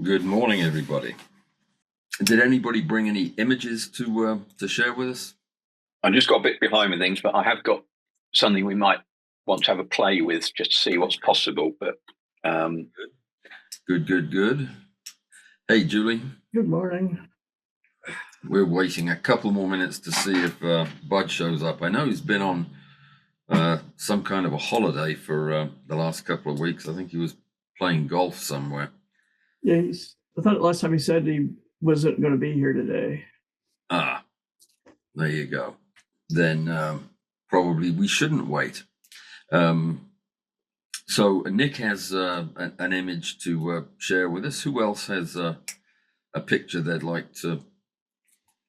Good morning, everybody. Did anybody bring any images to share with us? I just got a bit behind with things, but I have got something we might want to have a play with just to see what's possible. But Good. Hey, Julie. Good morning. We're waiting a couple more minutes to see if Bud shows up. I know he's been on some kind of a holiday for the last couple of weeks. I think he was playing golf somewhere. Yeah, I thought last time he said he wasn't going to be here today. Ah, there you go. Then probably we shouldn't wait. So Nick has an image to share with us. Who else has a picture they'd like to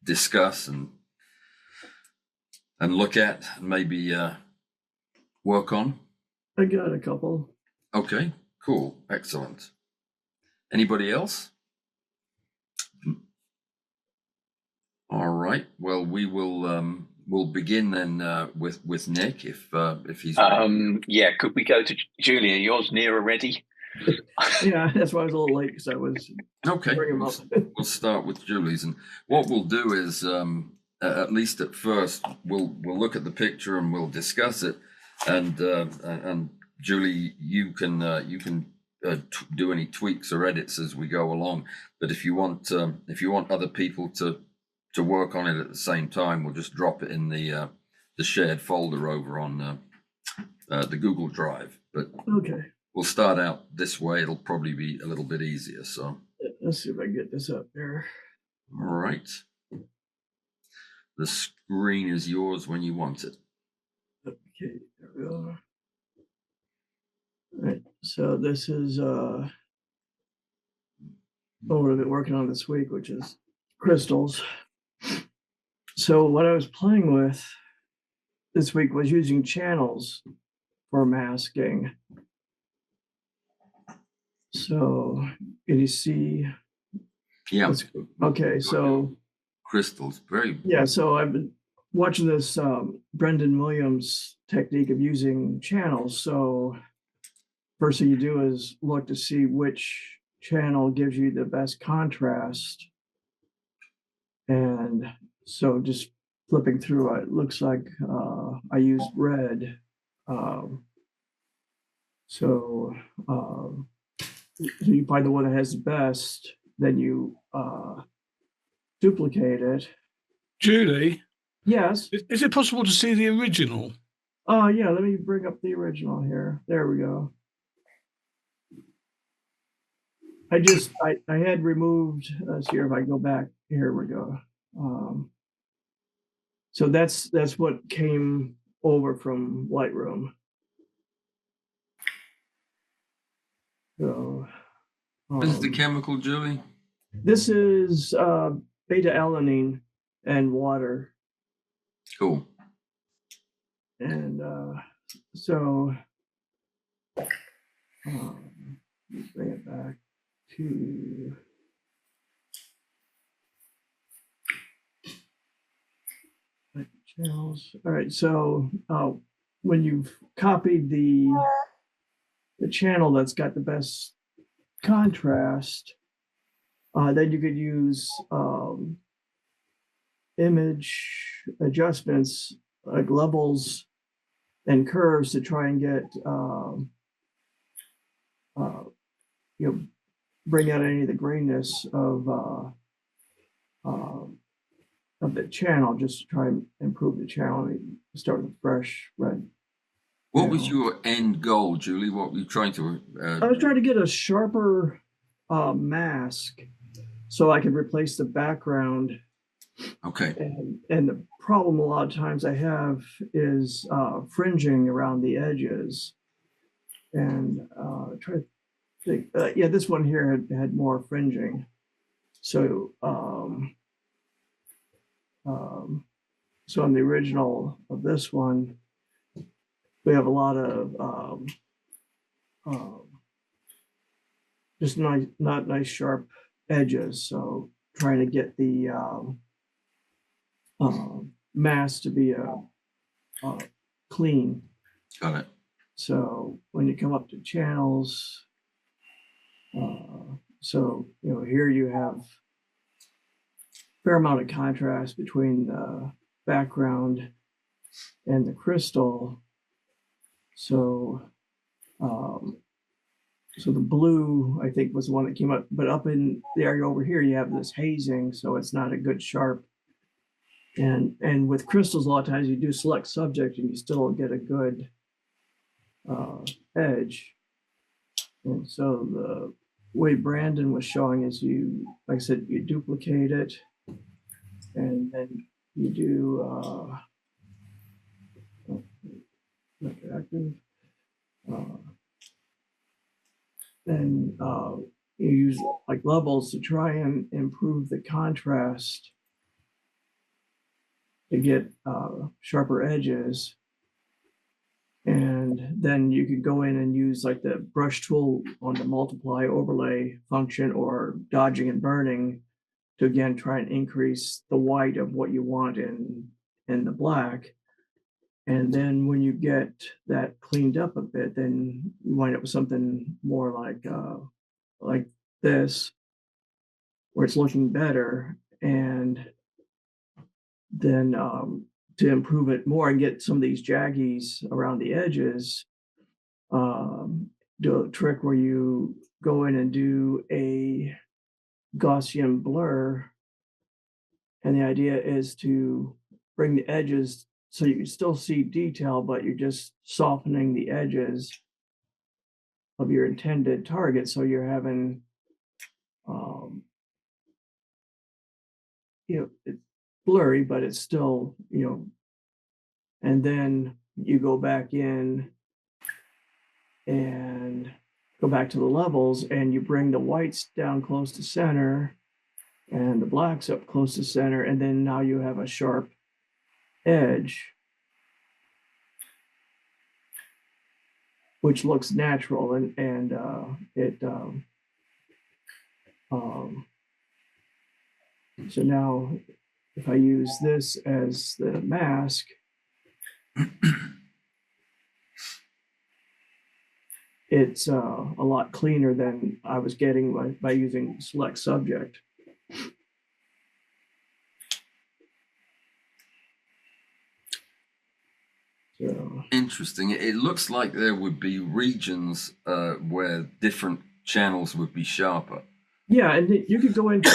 discuss and look at, and maybe work on? I got a couple. Okay, cool, excellent. Anybody else? All right. Well, we'll begin then with Nick if he's. Yeah, could we go to Julia? Yours near already? Yeah, that's why I was a little late because I was. Okay. We'll start with Julie's, and what we'll do is, at least at first, we'll look at the picture and we'll discuss it, and Julie, you can do any tweaks or edits as we go along. But if you want other people to work on it at the same time, we'll just drop it in the shared folder over on the Google Drive. But okay, we'll start out this way. It'll probably be a little bit easier. So let's see if I can get this up there. All right. The screen is yours when you want it. Okay, there we go. All right, so this is what I've been working on this week, which is crystals. So what I was playing with this week was using channels for masking. So can you see? Yeah. Okay, so crystals, very. Yeah, so I've been watching this Brendan Williams technique of using channels. So first thing you do is look to see which channel gives you the best contrast. And so just flipping through, it looks like I used red. So you find the one that has the best, then you duplicate it. Julie? Yes? Is it possible to see the original? Yeah, let me bring up the original here. There we go. I had removed, let's see if I go back. Here we go. So that's what came over from Lightroom. So What is the chemical, Julie? This is beta-alanine and water. Cool. And so bring it back to channels. All right, so when you've copied the channel that's got the best contrast, then you could use image adjustments like levels and curves to try and get bring out any of the grainness of the channel, just to try and improve the channel. Start with fresh red. What was your end goal, Julie? What were you trying to? I was trying to get a sharper mask so I could replace the background. Okay. And the problem a lot of times I have is fringing around the edges. And try to think, yeah, this one here had more fringing. So so on the original of this one, we have a lot of just not nice sharp edges. So trying to get the mask to be clean. Got it. So when you come up to channels, So, here you have a fair amount of contrast between the background and the crystal. So, so the blue, I think, was the one that came up, but up in the area over here, you have this hazing, so it's not a good sharp. And with crystals, a lot of times you do select subject and you still get a good edge. And so the way Brandon was showing is you, like I said, you duplicate it, and then you do make it active. Then you use like levels to try and improve the contrast to get sharper edges. And then you could go in and use like the brush tool on the multiply overlay function or dodging and burning to again try and increase the white of what you want in the black. And then when you get that cleaned up a bit, then you wind up with something more like this, where it's looking better. And then to improve it more and get some of these jaggies around the edges, do a trick where you go in and do a Gaussian blur. And the idea is to bring the edges so you can still see detail, but you're just softening the edges of your intended target. So you're having, it's blurry, but it's still, and then you go back in and go back to the levels and you bring the whites down close to center and the blacks up close to center. And then now you have a sharp edge, which looks natural, and it so now if I use this as the mask, it's a lot cleaner than I was getting by using select subject. So Interesting. It looks like there would be regions where different channels would be sharper. yeah, and you could go into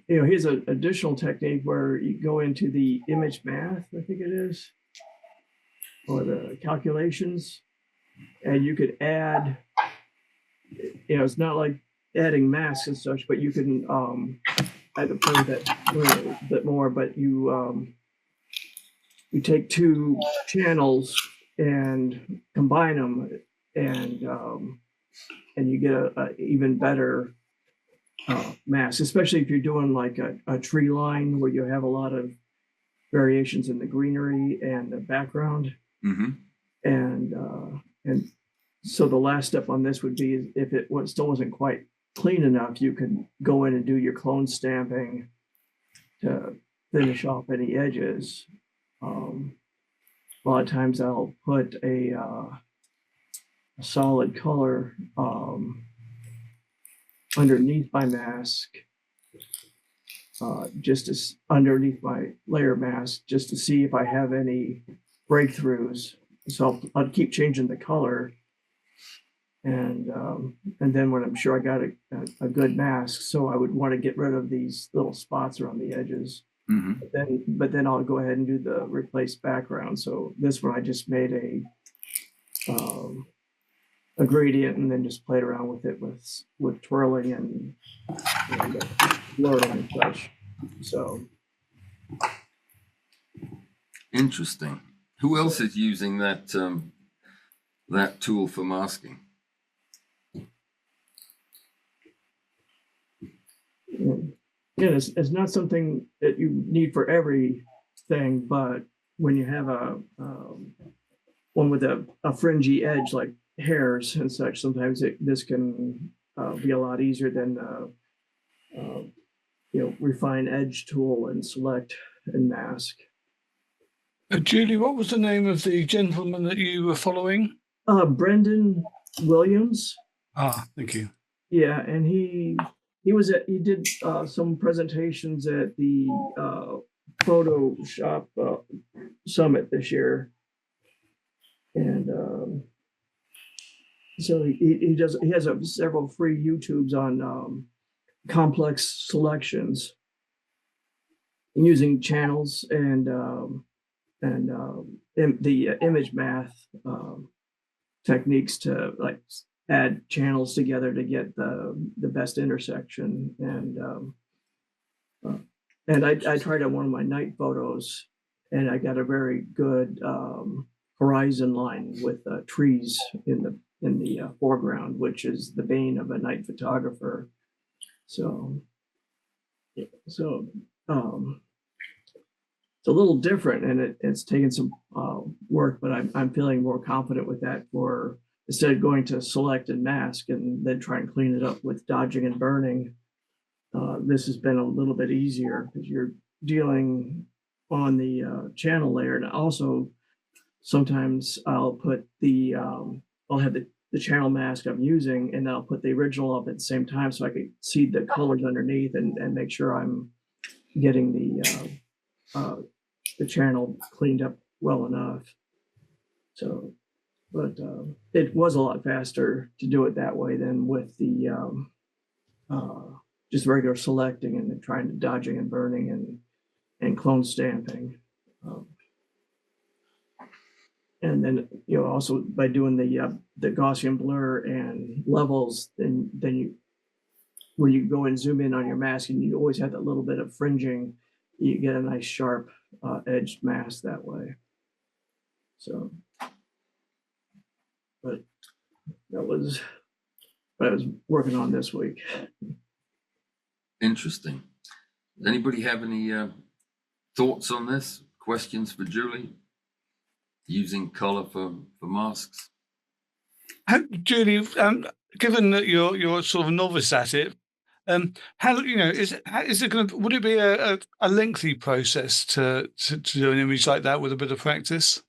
here's an additional technique where you go into the image math, I think it is, or the calculations, and you could add, it's not like adding masks and such, but you can add to play that a bit more, but you take two channels and combine them, and you get a even better mask, especially if you're doing like a tree line where you have a lot of variations in the greenery and the background. Mm-hmm. And so the last step on this would be, if it still wasn't quite clean enough, you could go in and do your clone stamping to finish off any edges. A lot of times I'll put a solid color underneath my mask, just as underneath my layer mask, just to see if I have any breakthroughs. So I'll keep changing the color, and then when I'm sure I got a good mask, so I would want to get rid of these little spots around the edges. Mm-hmm. But then I'll go ahead and do the replace background. So this one I just made a gradient and then just played around with it with twirling and blurring and such. So Interesting. Who else is using that tool for masking? yeah, it's not something that you need for everything, but when you have a one with a fringy edge like hairs and such, sometimes this can be a lot easier than refine edge tool and select and mask. Julie, what was the name of the gentleman that you were following? Brendan Williams. Thank you. Yeah, and he did some presentations at the Photoshop summit this year, and so he has several free YouTubes on complex selections using channels and the image math techniques to like add channels together to get the best intersection. And I tried on one of my night photos, and I got a very good horizon line with trees in the foreground, which is the bane of a night photographer. So it's a little different, and it's taken some work, but I'm feeling more confident with that. For instead of going to select and mask and then try and clean it up with dodging and burning, this has been a little bit easier because you're dealing on the channel layer. And also sometimes I'll put I'll have the channel mask I'm using, and I'll put the original up at the same time so I can see the colors underneath and make sure I'm getting the channel cleaned up well enough. So, but it was a lot faster to do it that way than with the just regular selecting and then trying to dodging and burning and clone stamping. And then, also by doing the Gaussian blur and levels, then you, when you go and zoom in on your mask, and you always have that little bit of fringing, you get a nice sharp edged mask that way. So, but that was what I was working on this week. Interesting. Does anybody have any thoughts on this? Questions for Julie? Using color for masks? Julie, given that you're sort of a novice at it, how is it going to? Would it be a lengthy process to do an image like that with a bit of practice?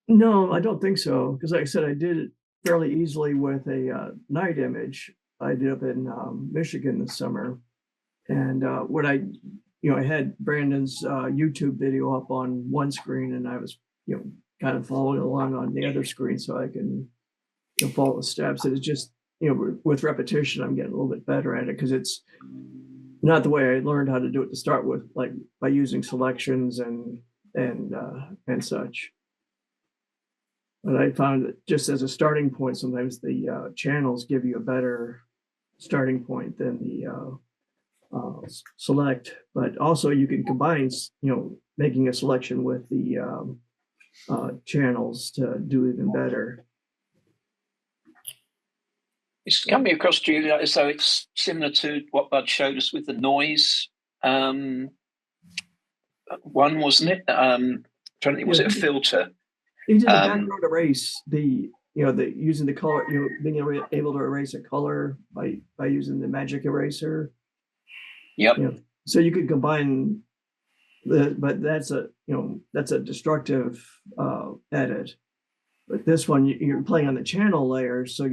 No, I don't think so. Because like I said, I did it fairly easily with a night image I did up in Michigan this summer. And what I had Brandon's YouTube video up on one screen, and I was, kind of following along on the other screen so I can follow the steps. And it's just, with repetition, I'm getting a little bit better at it because it's not the way I learned how to do it to start with, like by using selections and such. But I found that just as a starting point, sometimes the channels give you a better starting point than the select. But also you can combine, making a selection with the channels to do even better. It's coming across, Julia, so it's similar to what Bud showed us with the noise one, wasn't it? Trying to think, was it a filter? He did a background erase, using the color, being able to erase a color by using the magic eraser. Yep. So you could combine but that's a destructive edit. But this one, you're playing on the channel layers, so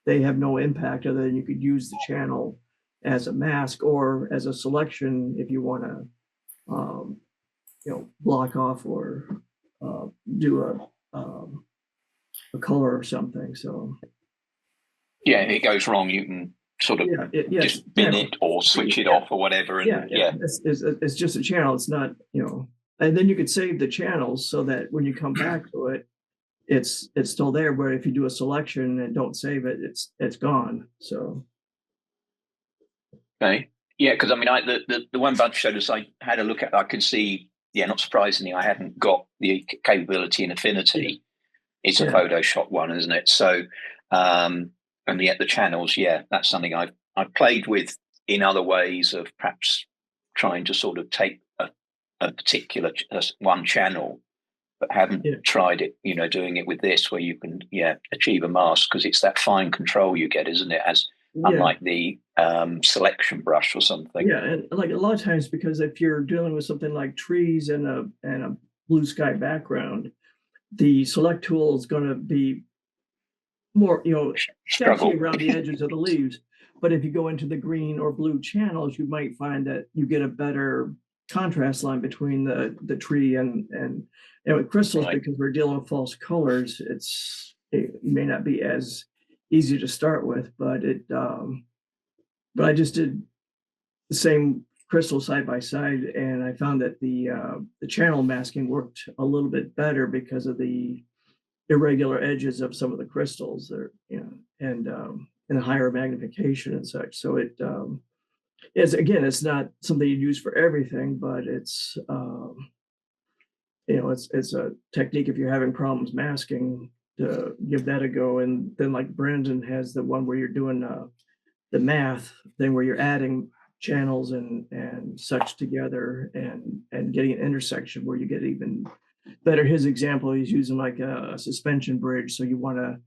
they have no impact other than you could use the channel as a mask or as a selection if you want to, block off or do a color or something. So yeah, if it goes wrong, you can sort of just bin it or switch it off or whatever. And it's just a channel. It's not, and then you could save the channels so that when you come back to it, it's still there. But if you do a selection and don't save it, it's gone. So okay, yeah, because I mean, the one Bud showed us, I had a look at. I could see, not surprisingly, I hadn't got the capability in Affinity. It's a Photoshop one, isn't it? So, and yet the channels, that's something I've played with in other ways of perhaps trying to sort of take a particular one channel, but haven't tried it, doing it with this where you can, achieve a mask, because it's that fine control you get, isn't it? Unlike the selection brush or something. Yeah, and like a lot of times, because if you're dealing with something like trees and a blue sky background, the select tool is going to be more, sketchy struggle. around the edges of the leaves. But if you go into the green or blue channels, you might find that you get a better contrast line between the tree and with crystals, Right. because we're dealing with false colors. It may not be as easy to start with, but but I just did the same crystal side by side, and I found that the channel masking worked a little bit better because of the irregular edges of some of the crystals there, and higher magnification and such. So it's not something you'd use for everything, but it's a technique if you're having problems masking, to give that a go. And then, like Brandon has the one where you're doing the math thing, where you're adding channels and such together, and getting an intersection where you get even better. His example, he's using like a suspension bridge, so you want to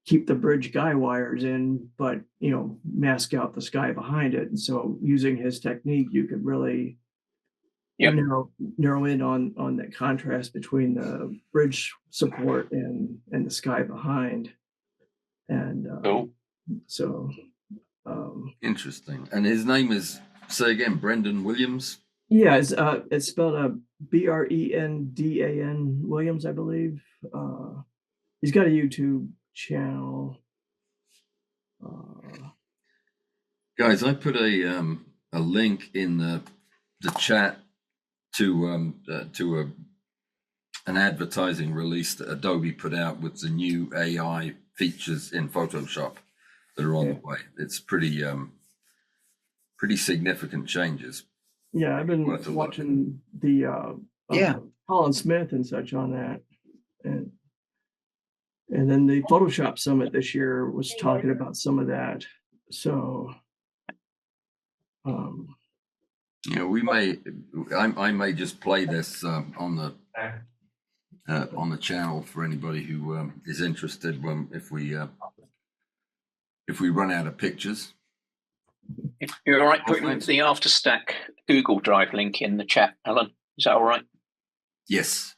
keep the bridge guy wires in, but mask out the sky behind it. And so using his technique, you could really narrow in on that contrast between the bridge support and the sky behind. And Cool. So Interesting. And his name is, say again, Brendan Williams? Yeah, it's spelled Brendan Williams, I believe. He's got a YouTube channel. Guys, I put a link in the chat to an advertising release that Adobe put out with the new AI features in Photoshop that are on the way. It's pretty significant changes. Yeah, I've been watching the Allan Smith and such on that, and then the Photoshop Summit this year was talking about some of that. So, I may just play this on the channel for anybody who is interested. If we run out of pictures. If you're all right putting the AfterStack Google Drive link in the chat, Alan, is that all right? Yes.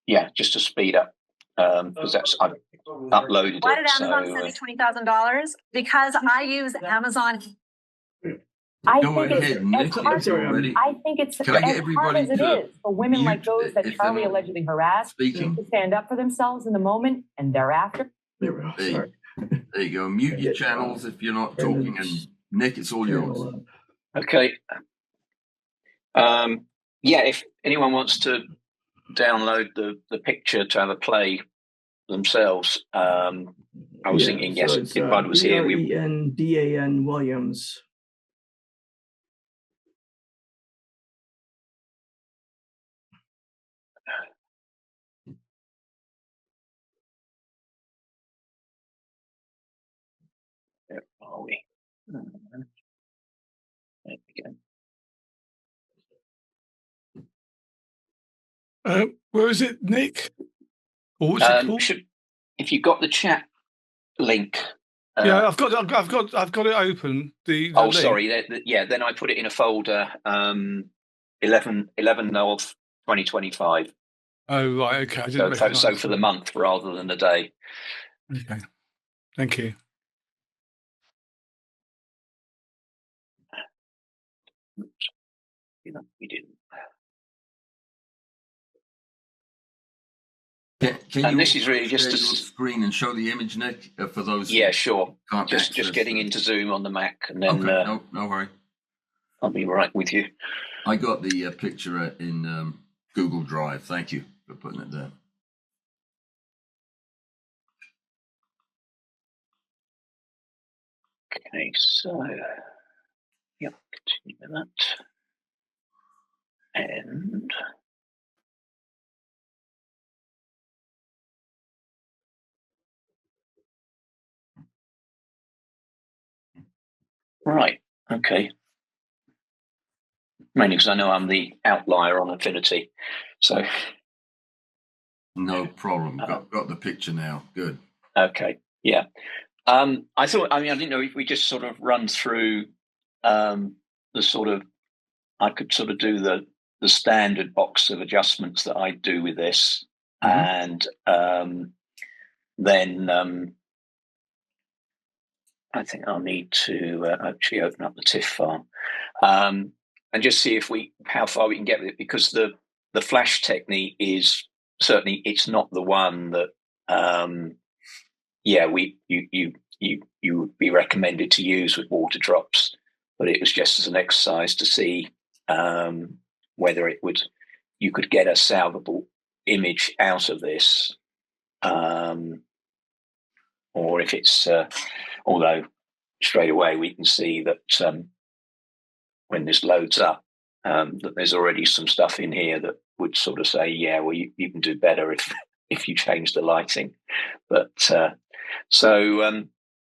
Yeah, just to speed up, because I've uploaded it. Why did Amazon send me $20,000? Because I use Amazon. I think it's Can I get everybody as it is for women like those that Charlie allegedly harassed to stand up for themselves in the moment and thereafter. There we go. Sorry. There you go. Mute your channels if you're not talking, and Nick, it's all yours. Okay. If anyone wants to download the picture to have a play themselves, I was thinking, yes, if Bud was here, Brendan Williams. Where are we? There we go. Where is it, Nick? Or what's it called? If you got the chat link. Yeah, I've got it open. The link. Sorry. Then I put it in a folder. 11 of 2025. Oh right, okay. I didn't so for the month rather than the day. Okay, thank you. We didn't. Can you this is really just a screen and show the image, Nick, for those? Yeah, sure. Just getting into Zoom on the Mac, and then no worry. I'll be right with you. I got the picture in Google Drive. Thank you for putting it there. Okay, so continue with that. And right, okay. Mainly because I know I'm the outlier on Affinity, so no problem. Got the picture now. Good. Okay, yeah. I thought. I didn't know if we just sort of run through the sort of. I could sort of do the standard box of adjustments that I do with this, and then I think I'll need to actually open up the TIFF file and just see how far we can get with it, because the flash technique is certainly, it's not the one that you would be recommended to use with water drops, but it was just as an exercise to see whether you could get a salvable image out of this, or if it's although straight away we can see that when this loads up, that there's already some stuff in here that would sort of say, yeah, well, you can do better if you change the lighting. But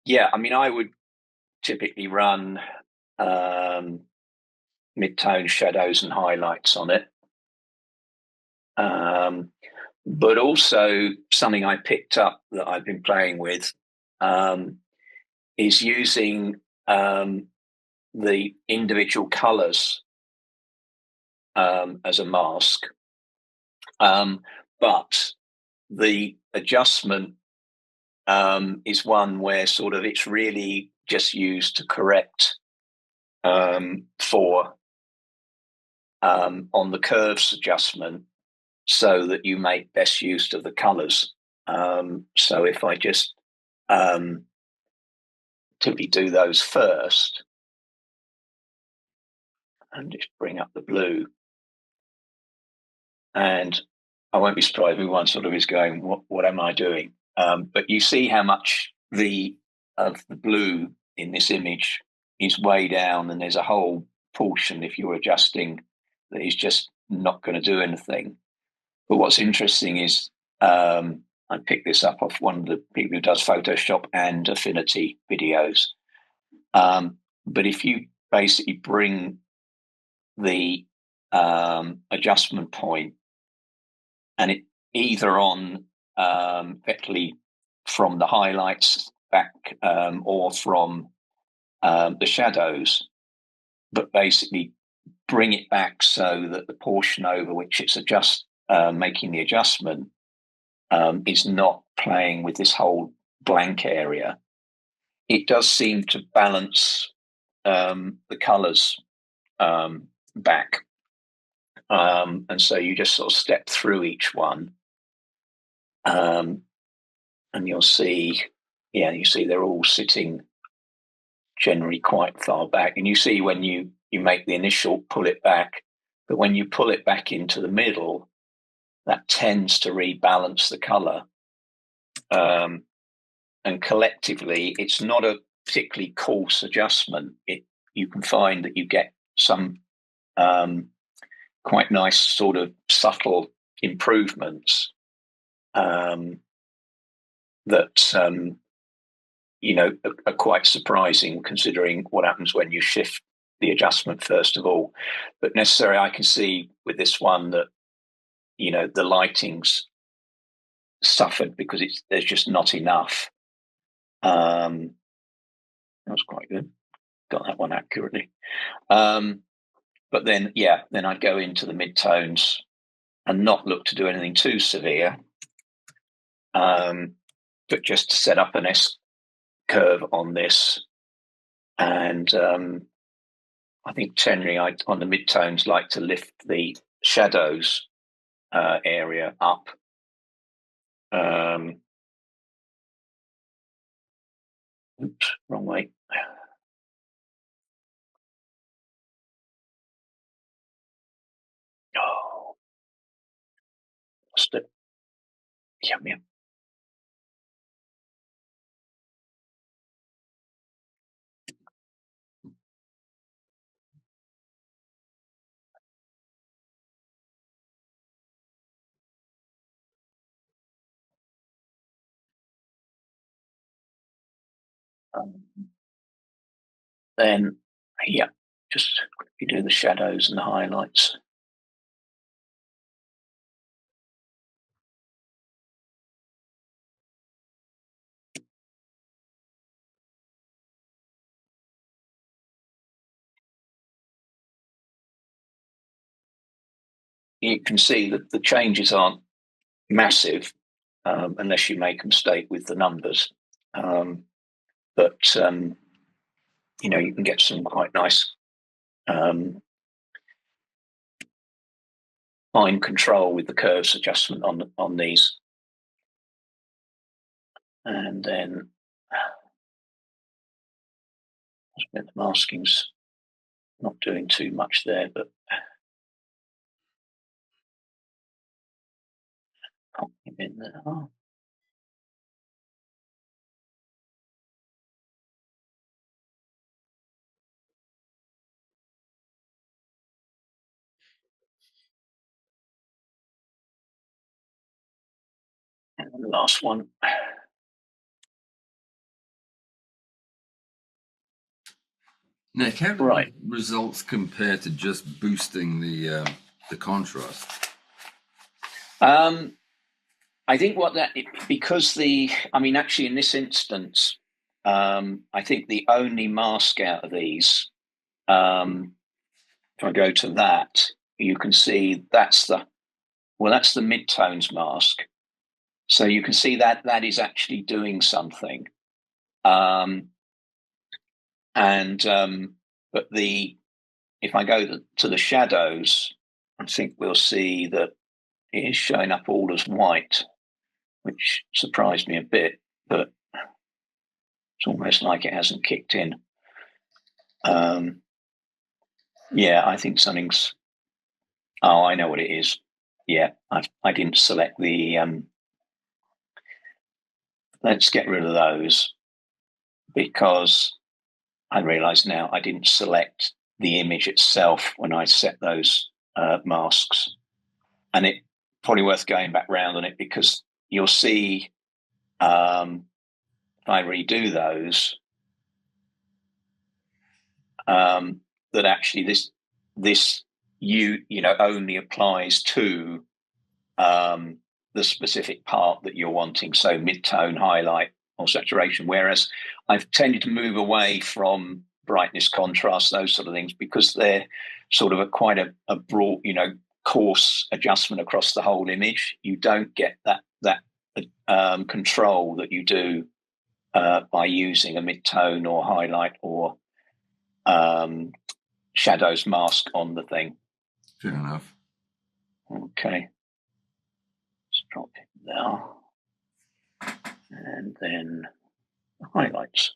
yeah, I mean, I would typically run mid-tone shadows and highlights on it. But also something I picked up that I've been playing with is using the individual colors as a mask. But the adjustment is one where sort of it's really just used to correct for on the curves adjustment, so that you make best use of the colors. So if I just typically do those first and just bring up the blue, and I won't be surprised if everyone sort of is going, what am I doing? But you see how much of the blue in this image is way down, and there's a whole portion, if you're adjusting, that is just not going to do anything. But what's interesting is I picked this up off one of the people who does Photoshop and Affinity videos. But if you basically bring the adjustment point and it either on effectively from the highlights back or from the shadows, but basically bring it back so that the portion over which it's making the adjustment is not playing with this whole blank area. It does seem to balance the colors back. And so you just sort of step through each one, and you'll see, they're all sitting generally quite far back. And you see when you make the initial pull it back, but when you pull it back into the middle, that tends to rebalance the color. And collectively, it's not a particularly coarse adjustment. You can find that you get some quite nice sort of subtle improvements that are quite surprising, considering what happens when you shift the adjustment first of all. But necessarily, I can see with this one that the lighting's suffered because there's just not enough. That was quite good. Got that one accurately. But then I'd go into the mid-tones and not look to do anything too severe, but just to set up an S-curve on this. And I think generally on the mid-tones like to lift the shadows area up. Oops, wrong way. Oh, lost it. Yeah. Then, just quickly do the shadows and the highlights. You can see that the changes aren't massive unless you make a mistake with the numbers. but you know, you can get some quite nice fine control with the curves adjustment on these. And then the masking's not doing too much there, but pop him in there. Oh. And the last one. Nick, how do Right. results compare to just boosting the contrast? I think because actually in this instance, I think the only mask out of these, if I go to that, you can see that's the midtones mask. So you can see that is actually doing something. But if I go to the shadows, I think we'll see that it is showing up all as white, which surprised me a bit, but it's almost like it hasn't kicked in. Yeah, I think something's. Oh, I know what it is. Yeah, I didn't select the. Let's get rid of those because I realise now I didn't select the image itself when I set those masks, and it probably worth going back round on it because you'll see if I redo those that actually this only applies to the specific part that you're wanting, so mid-tone, highlight, or saturation, whereas I've tended to move away from brightness, contrast, those sort of things, because they're sort of quite a broad, coarse adjustment across the whole image. You don't get that control that you do by using a mid-tone or highlight or shadows mask on the thing. Fair enough. Okay. Let's drop it now. And then highlights.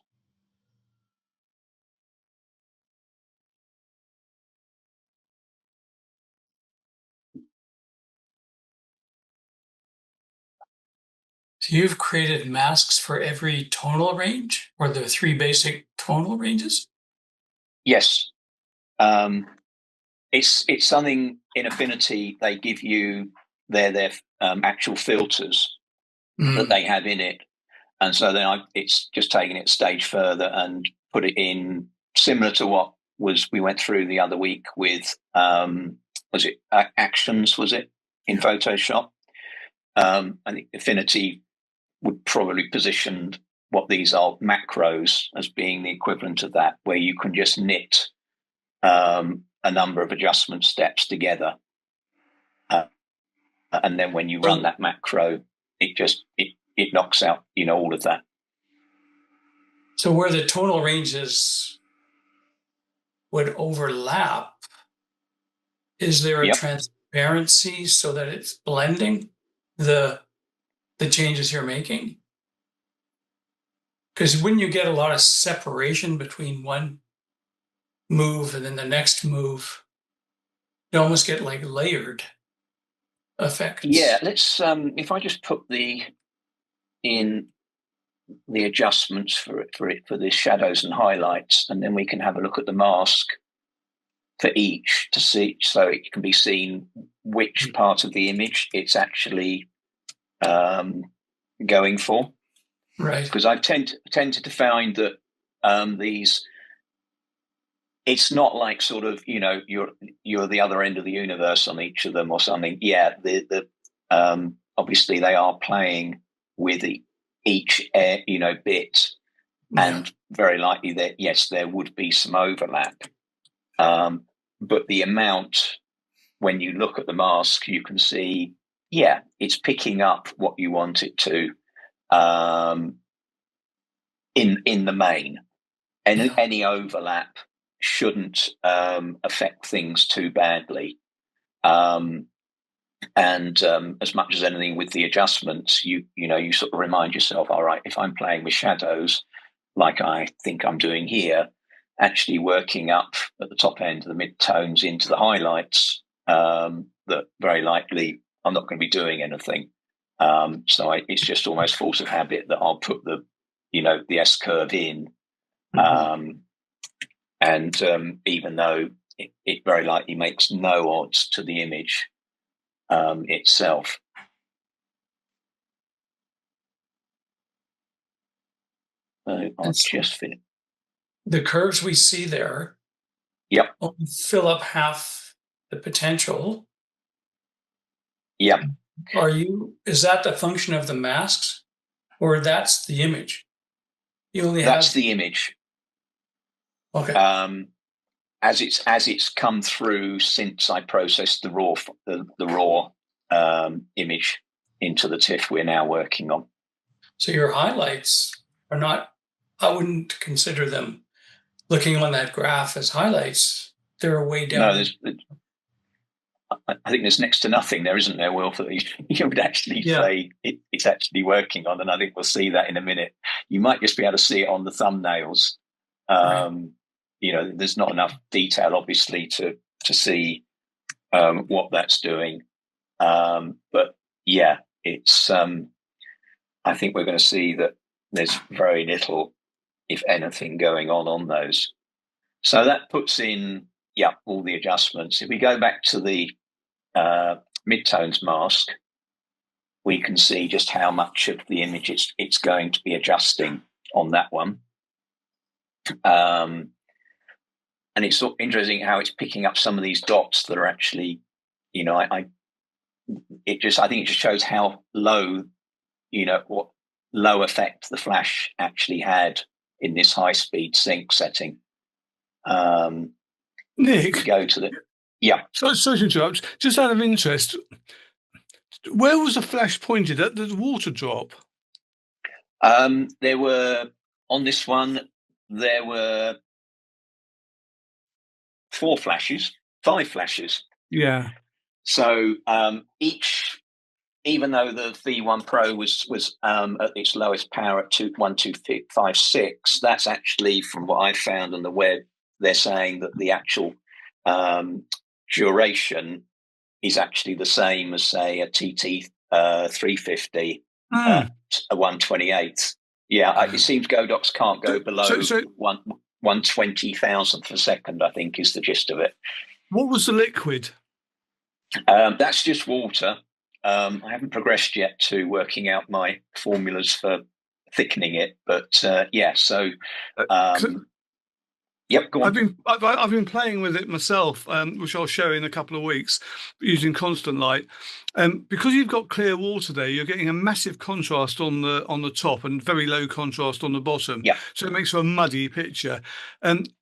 So you've created masks for every tonal range, or the 3 basic tonal ranges? Yes. It's something in Affinity they give you their actual filters that they have in it, and so then it's just taking it a stage further and put it in similar to what we went through the other week with was it actions? Was it in Photoshop? I think Affinity would probably position what these are macros as being the equivalent of that, where you can just knit a number of adjustment steps together, and then when you run that macro, it knocks out all of that. So where the tonal ranges would overlap, is there a transparency so that it's blending the changes you're making? Because when you get a lot of separation between one move and then the next move, you almost get like layered effects. Yeah, let's if I just put in the adjustments for the shadows and highlights, and then we can have a look at the mask for each to see, so it can be seen which part of the image it's actually going for. Right. Because I've tended to find that these, it's not like sort of you're the other end of the universe on each of them or something. Yeah, the obviously they are playing with each bit, and very likely that yes, there would be some overlap, but the amount, when you look at the mask, you can see it's picking up what you want it to. in the main. And any overlap shouldn't affect things too badly. And as much as anything with the adjustments, you sort of remind yourself, all right, if I'm playing with shadows, like I think I'm doing here, actually working up at the top end of the mid-tones into the highlights, that very likely I'm not going to be doing anything. So it's just almost force of habit that I'll put the S-curve in. And even though it very likely makes no odds to the image itself. So I'll just finish. The curves we see there, Yep, only fill up half the potential. yep. Is that the function of the masks, or that's the image? You only That's the image. Okay. As it's come through since I processed the raw image into the TIFF we're now working on. So your highlights are not, I wouldn't consider them, looking on that graph, as highlights. They're way down. No, I think there's next to nothing there, isn't there, Will, that you would actually say it's actually working on, and I think we'll see that in a minute. You might just be able to see it on the thumbnails. Right. There's not enough detail, obviously, to see what that's doing. But yeah, it's. I think we're going to see that there's very little, if anything, going on those. So that puts in, all the adjustments. If we go back to the midtones mask, we can see just how much of the image it's going to be adjusting on that one. And it's sort of interesting how it's picking up some of these dots that are actually, I think it just shows how low, what low effect the flash actually had in this high speed sync setting. Nick, go to the Sorry to interrupt. Just out of interest, where was the flash pointed at the water drop? There were on this one. There were 5 flashes. Yeah. So each, even though the V1 Pro was at its lowest power at 1.256, that's actually, from what I've found on the web, they're saying that the actual duration is actually the same as, say, a TT 350 at a 1/28. Yeah, it seems Godox can't go below 1/20,000th of a second, I think, is the gist of it. What was the liquid? That's just water. I haven't progressed yet to working out my formulas for thickening it, but so yep, go on. I've been playing with it myself, which I'll show in a couple of weeks, using constant light. Because you've got clear water there, you're getting a massive contrast on the top and very low contrast on the bottom. Yeah. So it makes for a muddy picture.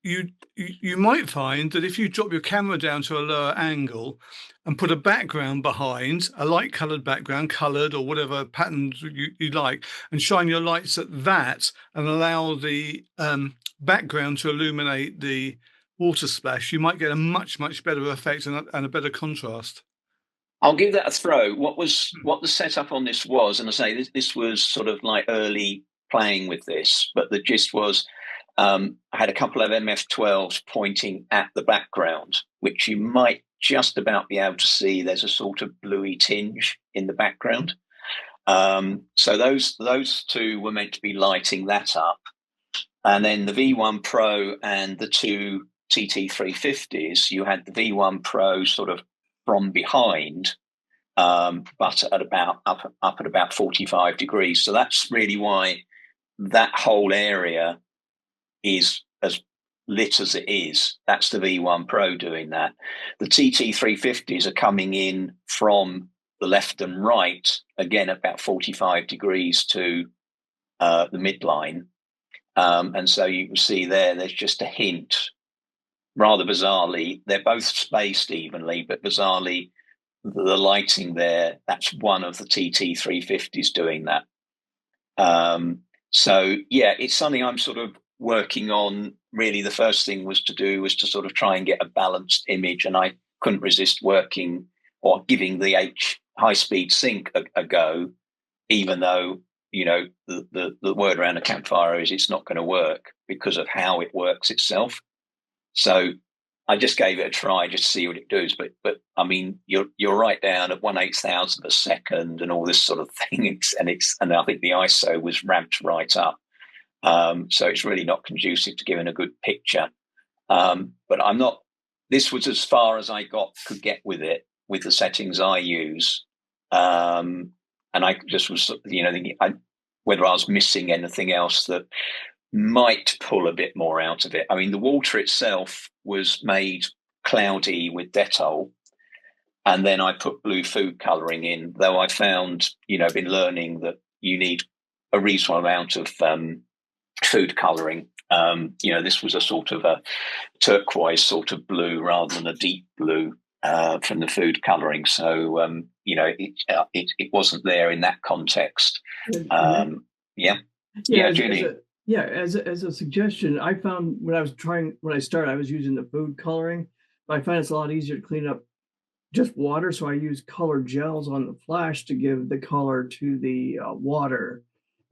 You might find that if you drop your camera down to a lower angle and put a background behind, a light-coloured background, coloured or whatever pattern you like, and shine your lights at that and allow the background to illuminate the water splash, you might get a much better effect and a better contrast. I'll give that a throw. What the setup on this was, and I say this was sort of like early playing with this, but the gist was I had a couple of MF12s pointing at the background, which you might just about be able to see. There's a sort of bluey tinge in the background. So those two were meant to be lighting that up. And then the V1 Pro and the 2 TT350s, you had the V1 Pro sort of from behind, but at about up at about 45 degrees. So that's really why that whole area is as lit as it is. That's the V1 Pro doing that. The TT350s are coming in from the left and right, again about 45 degrees to the midline. And so you can see there's just a hint. Rather bizarrely, they're both spaced evenly, but bizarrely, the lighting there, that's one of the TT350s doing that. So yeah, it's something I'm sort of working on. Really, the first thing was to sort of try and get a balanced image, and I couldn't resist working or giving the high speed sync a go, even though the word around the campfire is it's not going to work because of how it works itself. So I just gave it a try, just to see what it does. But I mean, you're right down at 1/8000 of a second and all this sort of thing. And I think the ISO was ramped right up. So it's really not conducive to giving a good picture. But I'm not. This was as far as I could get with it, with the settings I use. And I just was, thinking whether I was missing anything else that might pull a bit more out of it. I mean, the water itself was made cloudy with Dettol, and then I put blue food colouring in, though I found, been learning that you need a reasonable amount of food colouring. This was a sort of a turquoise sort of blue rather than a deep blue from the food colouring. So, it wasn't there in that context. Yeah, Julie. As a suggestion, I found when I started, I was using the food coloring, but I find it's a lot easier to clean up just water. So I use colored gels on the flash to give the color to the water.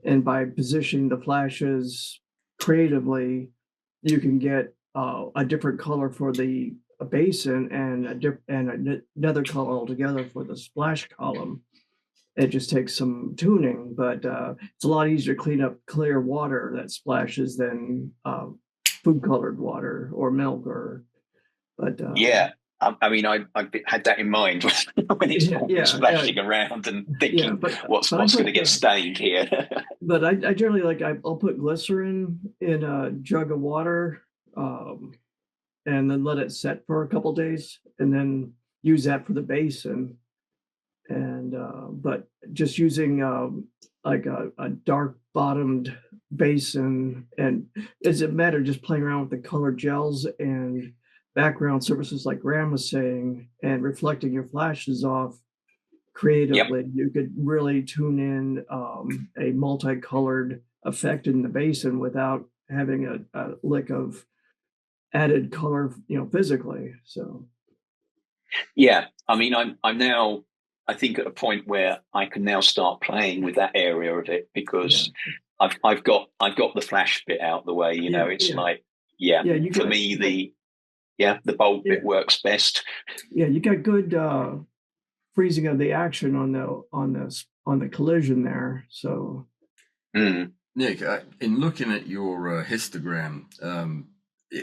And by positioning the flashes creatively, you can get a different color for the basin and another color altogether for the splash column. It just takes some tuning, but it's a lot easier to clean up clear water that splashes than food colored water or milk yeah. I mean, I had that in mind when it's splashing around and thinking, what's going to get stained here? But I generally I'll put glycerin in a jug of water, and then let it set for a couple days, and then use that for the basin. And but just using like a dark bottomed basin, and does it matter just playing around with the color gels and background surfaces like Graham was saying, and reflecting your flashes off creatively, you could really tune in a multicolored effect in the basin without having a lick of added color, physically. So yeah, I mean, I'm now, I think, at a point where I can now start playing with that area of it, because I've got the flash bit out of the way. For me, the bulb bit works best. Yeah, you got good freezing of the action on the collision there. So Nick, in looking at your histogram,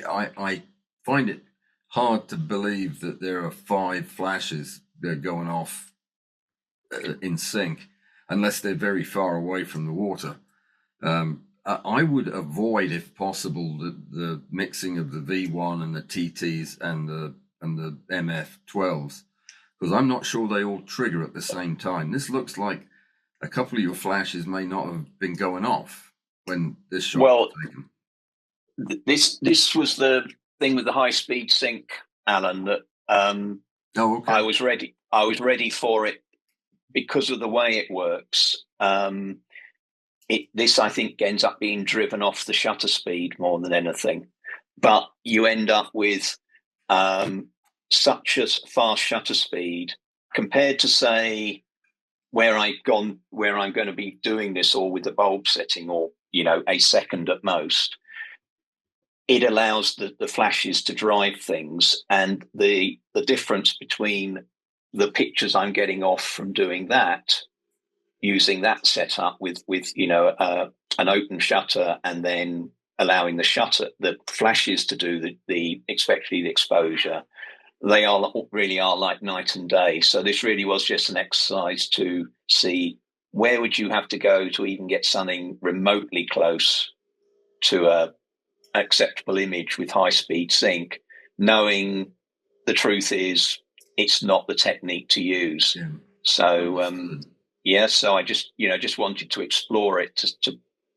I find it hard to believe that there are 5 flashes that are going off in sync, unless they're very far away from the water. I would avoid, if possible, the mixing of the V1 and the TTs and the MF12s, because I'm not sure they all trigger at the same time. This looks like a couple of your flashes may not have been going off when this shot was taken. This was the thing with the high speed sync, Allan, that I was ready for it because of the way it works. This, I think, ends up being driven off the shutter speed more than anything. But you end up with such a fast shutter speed compared to, say, where I'm going to be doing this all with the bulb setting, or a second at most. It allows the flashes to drive things, and the difference between the pictures I'm getting off from doing that, using that setup with an open shutter, and then allowing the flashes to do especially the exposure, they really are like night and day. So this really was just an exercise to see where would you have to go to even get something remotely close to a acceptable image with high speed sync, knowing the truth is it's not the technique to use. So so I just wanted to explore it to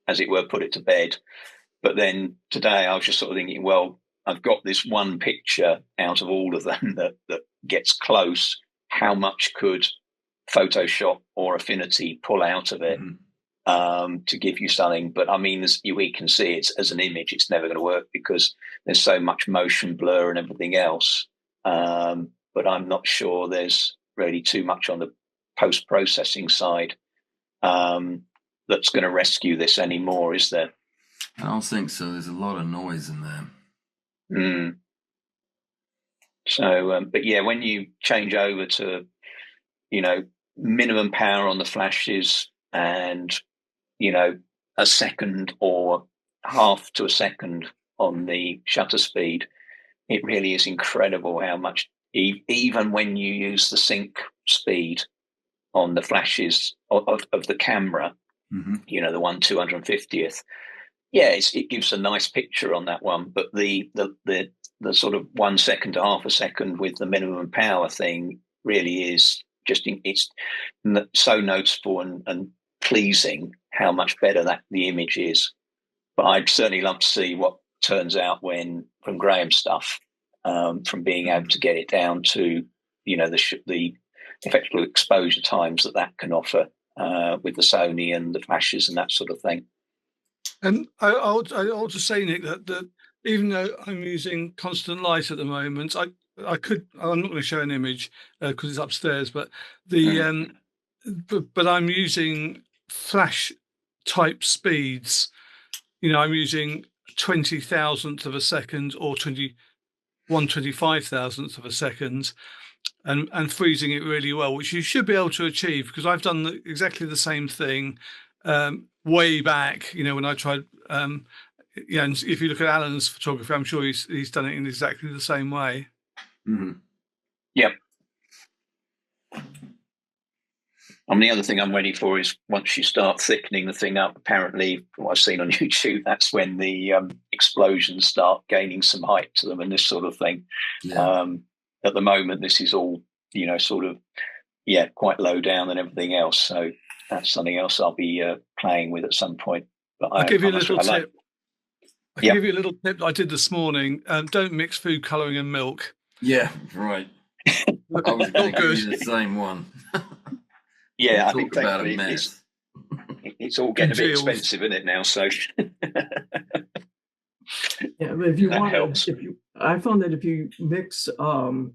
as it were, put it to bed. But then today I was just sort of thinking, well, I've got this one picture out of all of them that gets close. How much could Photoshop or Affinity pull out of it? to give you something. But I mean, as we can see, it's as an image, it's never going to work because there's so much motion blur and everything else. But I'm not sure there's really too much on the post-processing side that's going to rescue this anymore, is there? I don't think so. There's a lot of noise in there. So, but yeah, when you change over to, minimum power on the flashes and, a second or half to a second on the shutter speed, it really is incredible how much, even when you use the sync speed on the flashes of the camera, the 1/250th. Yeah, it gives a nice picture on that one, but the sort of 1 second to half a second with the minimum power thing really is it's so noticeable and pleasing how much better the image is. But I'd certainly love to see what turns out from Graham's stuff, from being able to get it down to the effective exposure times that can offer with the Sony and the flashes and that sort of thing. And I'll just say, Nick, that even though I'm using constant light at the moment, I'm not going to show an image because it's upstairs, but but I'm using flash type speeds. I'm using 20,000th of a second or 1/25,000th of a second, and freezing it really well, which you should be able to achieve because I've done exactly the same thing way back. When I tried. And if you look at Allan's photography, I'm sure he's done it in exactly the same way. Yep. And the other thing I'm ready for is once you start thickening the thing up, apparently, from what I've seen on YouTube, that's when the explosions start gaining some height to them and this sort of thing. Yeah. At the moment, this is all, quite low down and everything else. So that's something else I'll be playing with at some point. But I'll give you a little tip. I can give you a little tip I did this morning. Don't mix food colouring and milk. Yeah, right. I was going to give you the same one. Yeah, I think it's all getting a bit expensive, isn't it now? So yeah, but if you want, I found that if you mix some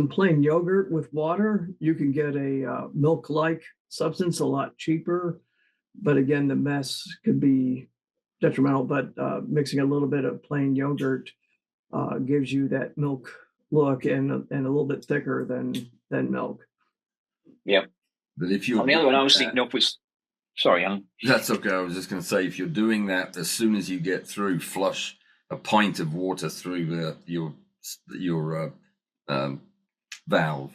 plain yogurt with water, you can get a milk-like substance a lot cheaper. But again, the mess could be detrimental. But mixing a little bit of plain yogurt gives you that milk look and a little bit thicker than milk. Yeah. But if you the other one I was thinking of was, sorry, Alan. That's okay. I was just going to say, if you're doing that, as soon as you get through, flush a pint of water through your valve.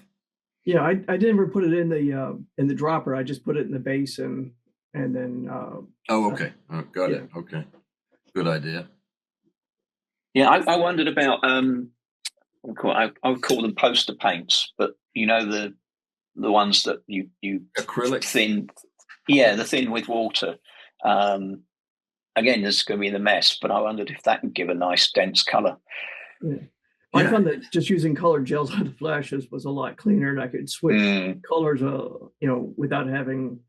Yeah, I didn't ever put it in the dropper. I just put it in the basin and then. Okay. Got it. Okay, good idea. Yeah, I wondered about I would call them poster paints, but the ones that you acrylic thin, the thin with water. Again, there's going to be the mess, but I wondered if that would give a nice dense color. Yeah. I found that just using colored gels on the flashes was a lot cleaner, and I could switch colors, without having,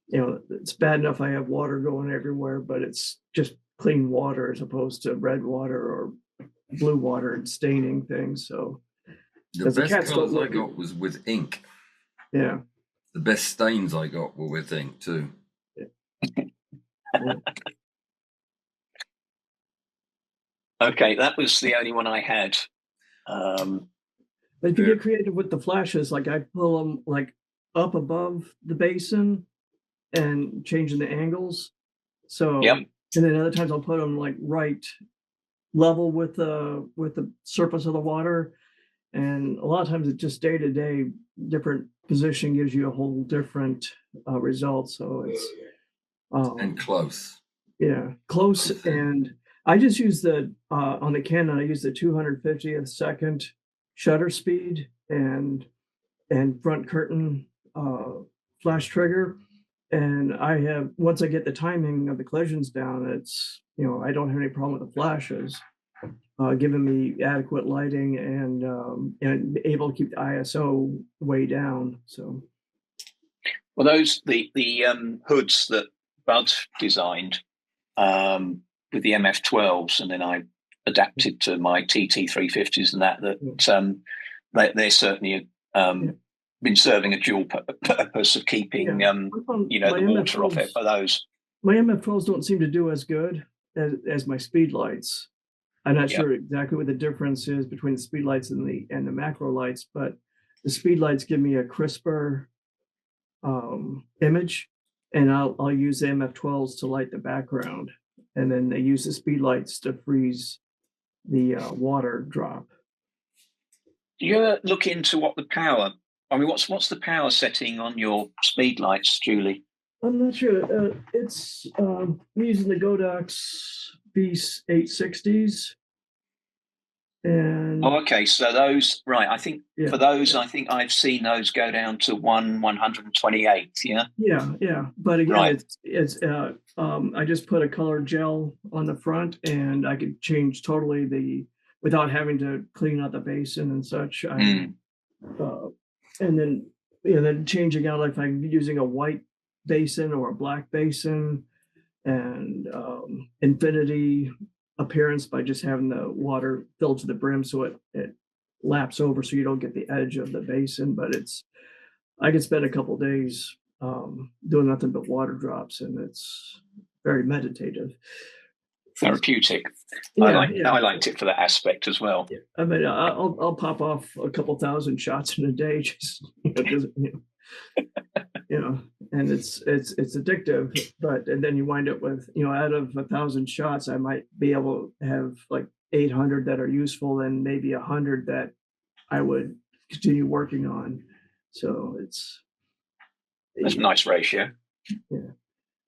it's bad enough I have water going everywhere, but it's just clean water as opposed to red water or blue water and staining things. So the best colors I got was with ink. Yeah. The best stains I got were with ink too. Yeah. Okay, that was the only one I had. But if you get creative with the flashes, like I pull them like up above the basin and changing the angles. So, and then other times I'll put them like right level with the surface of the water. And a lot of times it's just day to day, different position gives you a whole different result. So it's and close. Yeah, close. And I just use on the Canon, I use the 250th second shutter speed and front curtain flash trigger. And once I get the timing of the collisions down, it's, I don't have any problem with the flashes. Giving me adequate lighting and able to keep the ISO way down. So, well, those the hoods that Bud designed with the MF12s, and then I adapted to my TT350s and they're certainly been serving a dual purpose of keeping the water off it for those. My MF12s don't seem to do as good as my speed lights. I'm not sure exactly what the difference is between the speed lights and the macro lights, but the speed lights give me a crisper image, and I'll use the MF12s to light the background, and then they use the speed lights to freeze the water drop. Do you ever look into what the power? I mean, what's the power setting on your speed lights, Julie? I'm not sure. It's I'm using the Godox B860s. And okay, so those I think for those, I think I've seen those go down to 1/128. Yeah. But again, it's I just put a colored gel on the front, and I could change totally without having to clean out the basin and such. And then changing out, like if I'm using a white basin or a black basin, and infinity appearance by just having the water filled to the brim so it laps over so you don't get the edge of the basin. But I could spend a couple of days doing nothing but water drops, and it's very meditative. Therapeutic. I liked it for that aspect as well. Yeah. I mean, I'll pop off a couple thousand shots in a day, just and it's addictive. And then you wind up with, out of 1,000 shots, I might be able to have like 800 that are useful, and maybe 100 that I would continue working on. So that's a nice ratio. Yeah.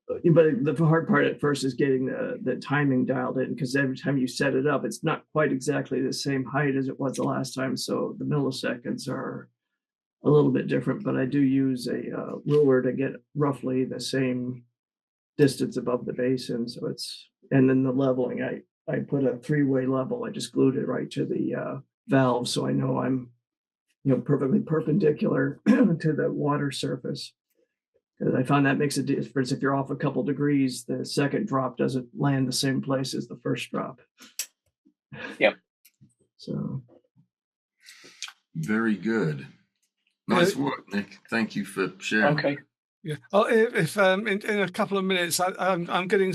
But the hard part at first is getting the timing dialed in, because every time you set it up, it's not quite exactly the same height as it was the last time. So the milliseconds are a little bit different, but I do use a ruler to get roughly the same distance above the basin. So and then the leveling, I put a 3-way level. I just glued it right to the valve, so I know I'm perfectly perpendicular to the water surface. Because I found that makes a difference. If you're off a couple degrees, the second drop doesn't land the same place as the first drop. Yep. So very good. Nice work, Nick. Thank you for sharing. Okay. Yeah. Oh, if in a couple of minutes, I'm getting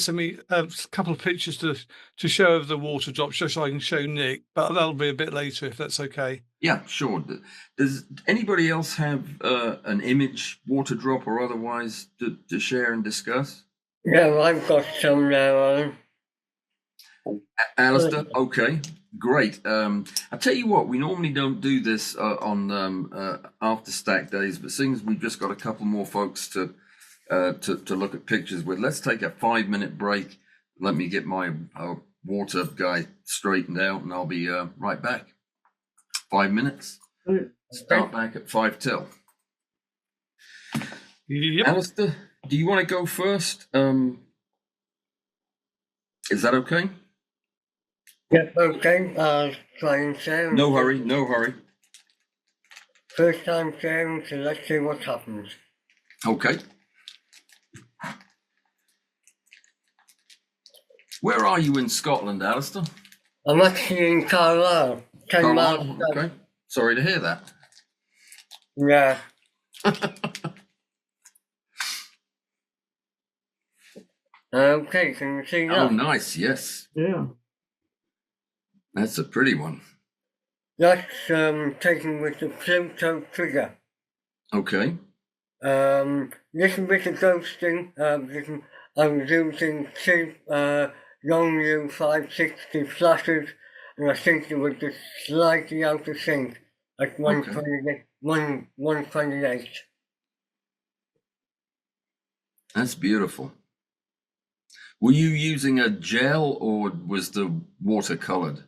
a couple of pictures to show of the water drop, just so I can show Nick. But that'll be a bit later, if that's okay. Yeah, sure. Does anybody else have an image, water drop or otherwise, to share and discuss? Yeah, I've got some now. Alistair, okay, great. I tell you what, we normally don't do this on AfterStack days, but seeing as we've just got a couple more folks to look at pictures with, let's take a 5-minute break. Let me get my water guy straightened out, and I'll be right back. 5 minutes. Start back at 5 till. Yep. Alistair, do you want to go first? Is that okay? Yeah, okay. Try and share. No hurry, no hurry. First time sharing, so let's see what happens. Okay. Where are you in Scotland, Alistair? I'm actually in Carlisle. 10 miles. Okay. Sorry to hear that. Yeah. Okay, can you see that? Oh, nice. Yes. yeah. That's a pretty one. That's taken with the Pluto trigger. Okay. Little bit of ghosting. I was using 2 long U560 flashes, and I think it was just slightly out of sync at 128. That's beautiful. Were you using a gel, or was the water colored?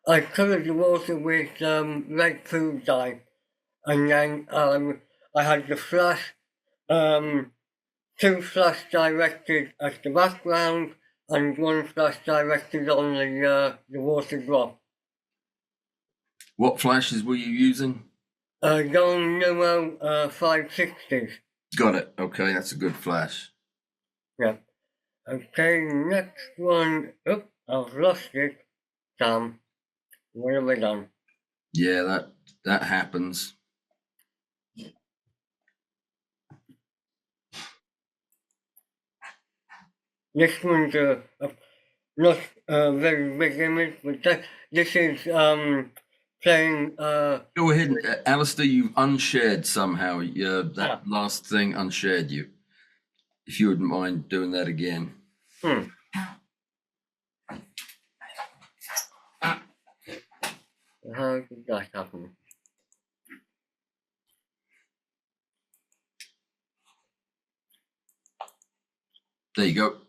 I coloured the water with red food dye, and then I had the flash, 2 flash directed at the background, and 1 flash directed on the water drop. What flashes were you using? Long Nemo 560s. Got it. Okay, that's a good flash. Yeah, Okay, next one. Oh, I've lost it. Damn. What have I done? Yeah, that happens. This one's not a very big image, but this is playing. Go ahead, Alistair. You've unshared somehow. That last thing unshared you. If you wouldn't mind doing that again. How did that happen? There you go.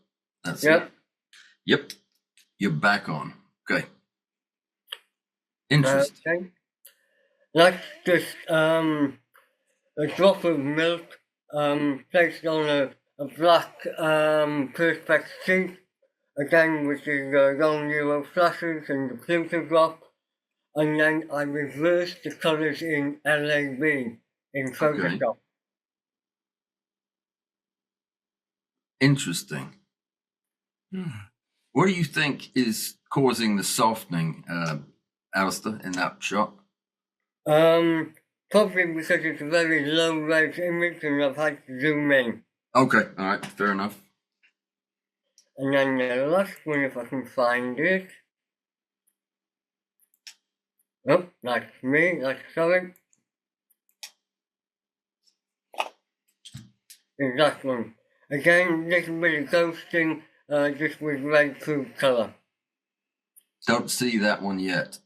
That's Yep. it. Yep. You're back on. Okay. Interesting. Okay. That's just a drop of milk placed on a black perspex sheet, again which is long yellow flashes and the filter drop, and then I reversed the colours in LAB in Photoshop. Okay. Interesting. What do you think is causing the softening, Alistair, in that shot? Probably because it's a very low res image and I've had to zoom in. Okay, all right, fair enough. And then the last one, if I can find it. Oh, that's me, that's sorry. Is that one. Again, little bit of ghosting, just with red food colour. Don't see that one yet.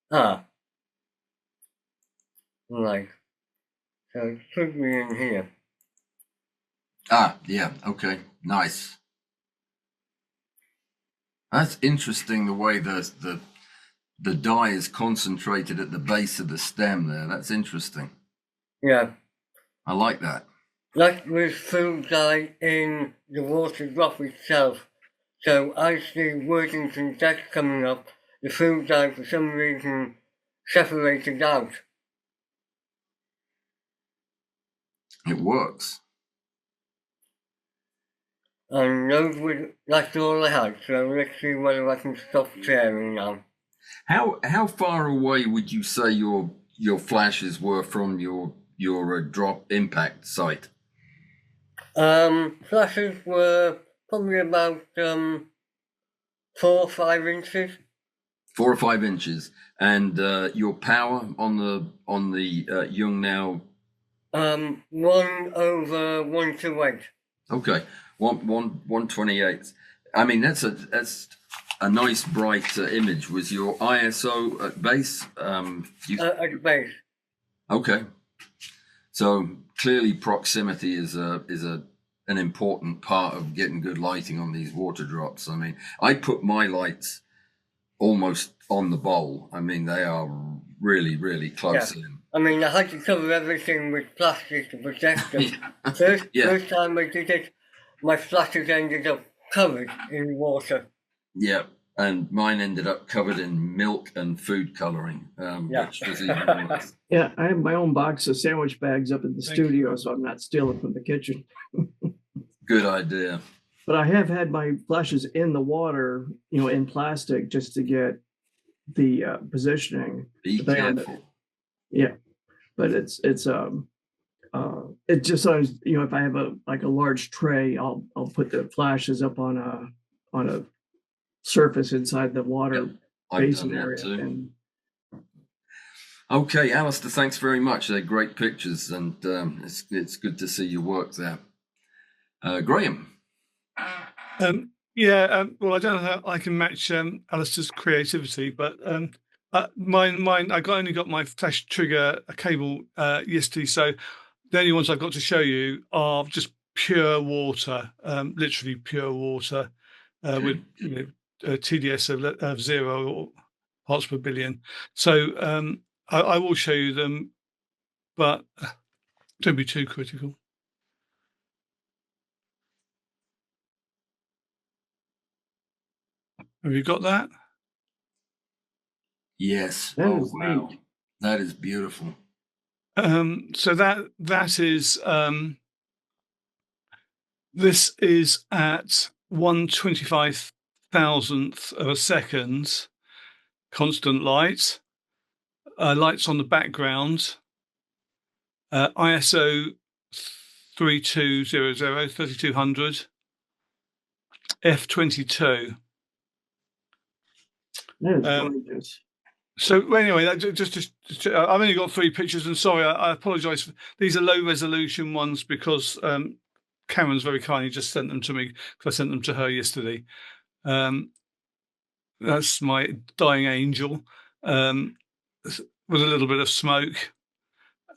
Right. So it should be in here. Yeah, okay, nice. That's interesting, the way the dye is concentrated at the base of the stem there. That's interesting. Yeah. I like that. That was food dye in the water drop itself. So I see Worthington text coming up. The food dye for some reason separated out. It works. And that's all I had. So let's see whether I can stop sharing now. How far away would you say your flashes were from your drop impact site? Flashes were probably about 4 or 5 inches. 4 or 5 inches, and your power on the Young now. 1/128. Okay, 1/128. I mean, that's a nice bright image. Was your ISO at base? At base. Okay, so clearly proximity is an important part of getting good lighting on these water drops. I mean, I put my lights almost on the bowl. I mean, they are really, really close in. I mean, I had to cover everything with plastic to protect them. First time I did it, my flashes ended up covered in water. Yeah, and mine ended up covered in milk and food coloring, which was even worse. Yeah, I have my own box of sandwich bags up in the studio, so I'm not stealing from the kitchen. Good idea. But I have had my flashes in the water, in plastic, just to get the positioning. Be careful. Yeah, but it just sometimes, if I have a large tray, I'll put the flashes up on a surface inside the water basin area. And okay, Alistair, thanks very much. They're great pictures, and it's good to see your work there. Graham. Well, I don't know how I can match Alistair's creativity, but mine. I only got my flash trigger cable yesterday, so the only ones I've got to show you are just pure water, literally pure water, with TDS of 0 parts per billion. So I will show you them, but don't be too critical. Have you got that? Yes. Oh, wow. That is beautiful. So that is This is at 1/25,000th of a second, constant light, lights on the background, ISO 3200, 3200, f/22. That is gorgeous. So anyway, that I've only got 3 pictures, and sorry, I apologise. These are low resolution ones because Karen's very kindly just sent them to me because I sent them to her yesterday. That's my dying angel with a little bit of smoke.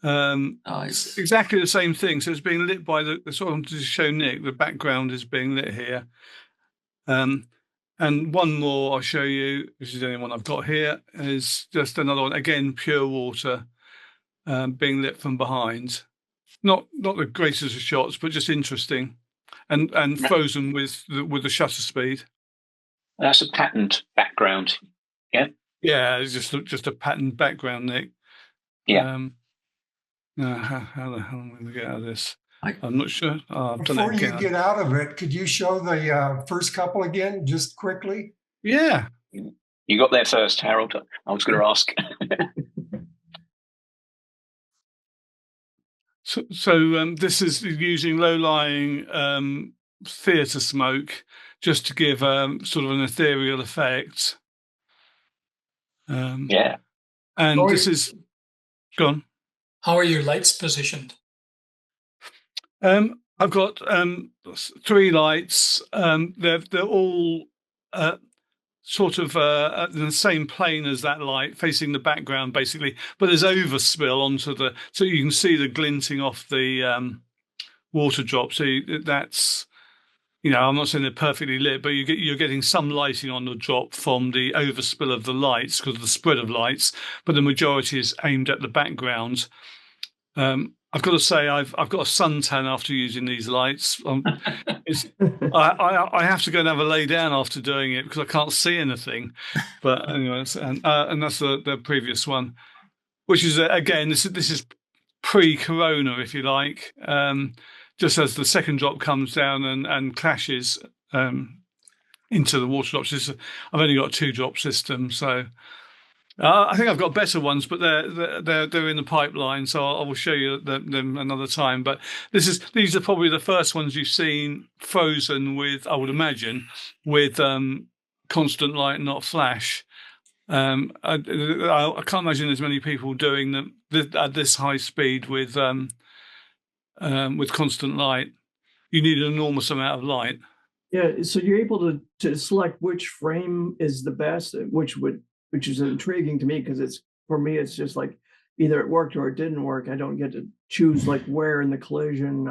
Nice. Exactly the same thing. So it's being lit by the sort of, to show Nick, the background is being lit here. And one more I'll show you, which is the only one I've got here, is just another one, again, pure water being lit from behind. Not the greatest of shots, but just interesting. And frozen with the shutter speed. That's a patterned background. Yeah. Yeah, it's just a patterned background, Nick. Yeah. How the hell am I going to get out of this? I'm not sure. I've done Before it you again. get out of it, could you show the first couple again, just quickly? Yeah. You got there first, Harold. I was going to ask. So this is using low-lying theatre smoke just to give sort of an ethereal effect. Yeah. And this is gone. How are your lights positioned? I've got 3 lights. They're all sort of in the same plane as that light, facing the background, basically. But there's overspill onto so you can see the glinting off the water drop. So that's, I'm not saying they're perfectly lit, but you're getting some lighting on the drop from the overspill of the lights because of the spread of lights. But the majority is aimed at the background. I've got to say, I've got a suntan after using these lights. I have to go and have a lay down after doing it because I can't see anything. But anyways, and that's the previous one, which is again this is pre-corona, if you like. Just as the second drop comes down and clashes into the water drops. I've only got a 2-drop system, so. I think I've got better ones, but they're in the pipeline, so I will show you them another time. But these are probably the first ones you've seen frozen with, I would imagine, with constant light, not flash. I can't imagine there's many people doing them at this high speed with constant light. You need an enormous amount of light. Yeah, so you're able to select which frame is the best, which is intriguing to me because for me it's just like either it worked or it didn't work. I don't get to choose like where in the collision.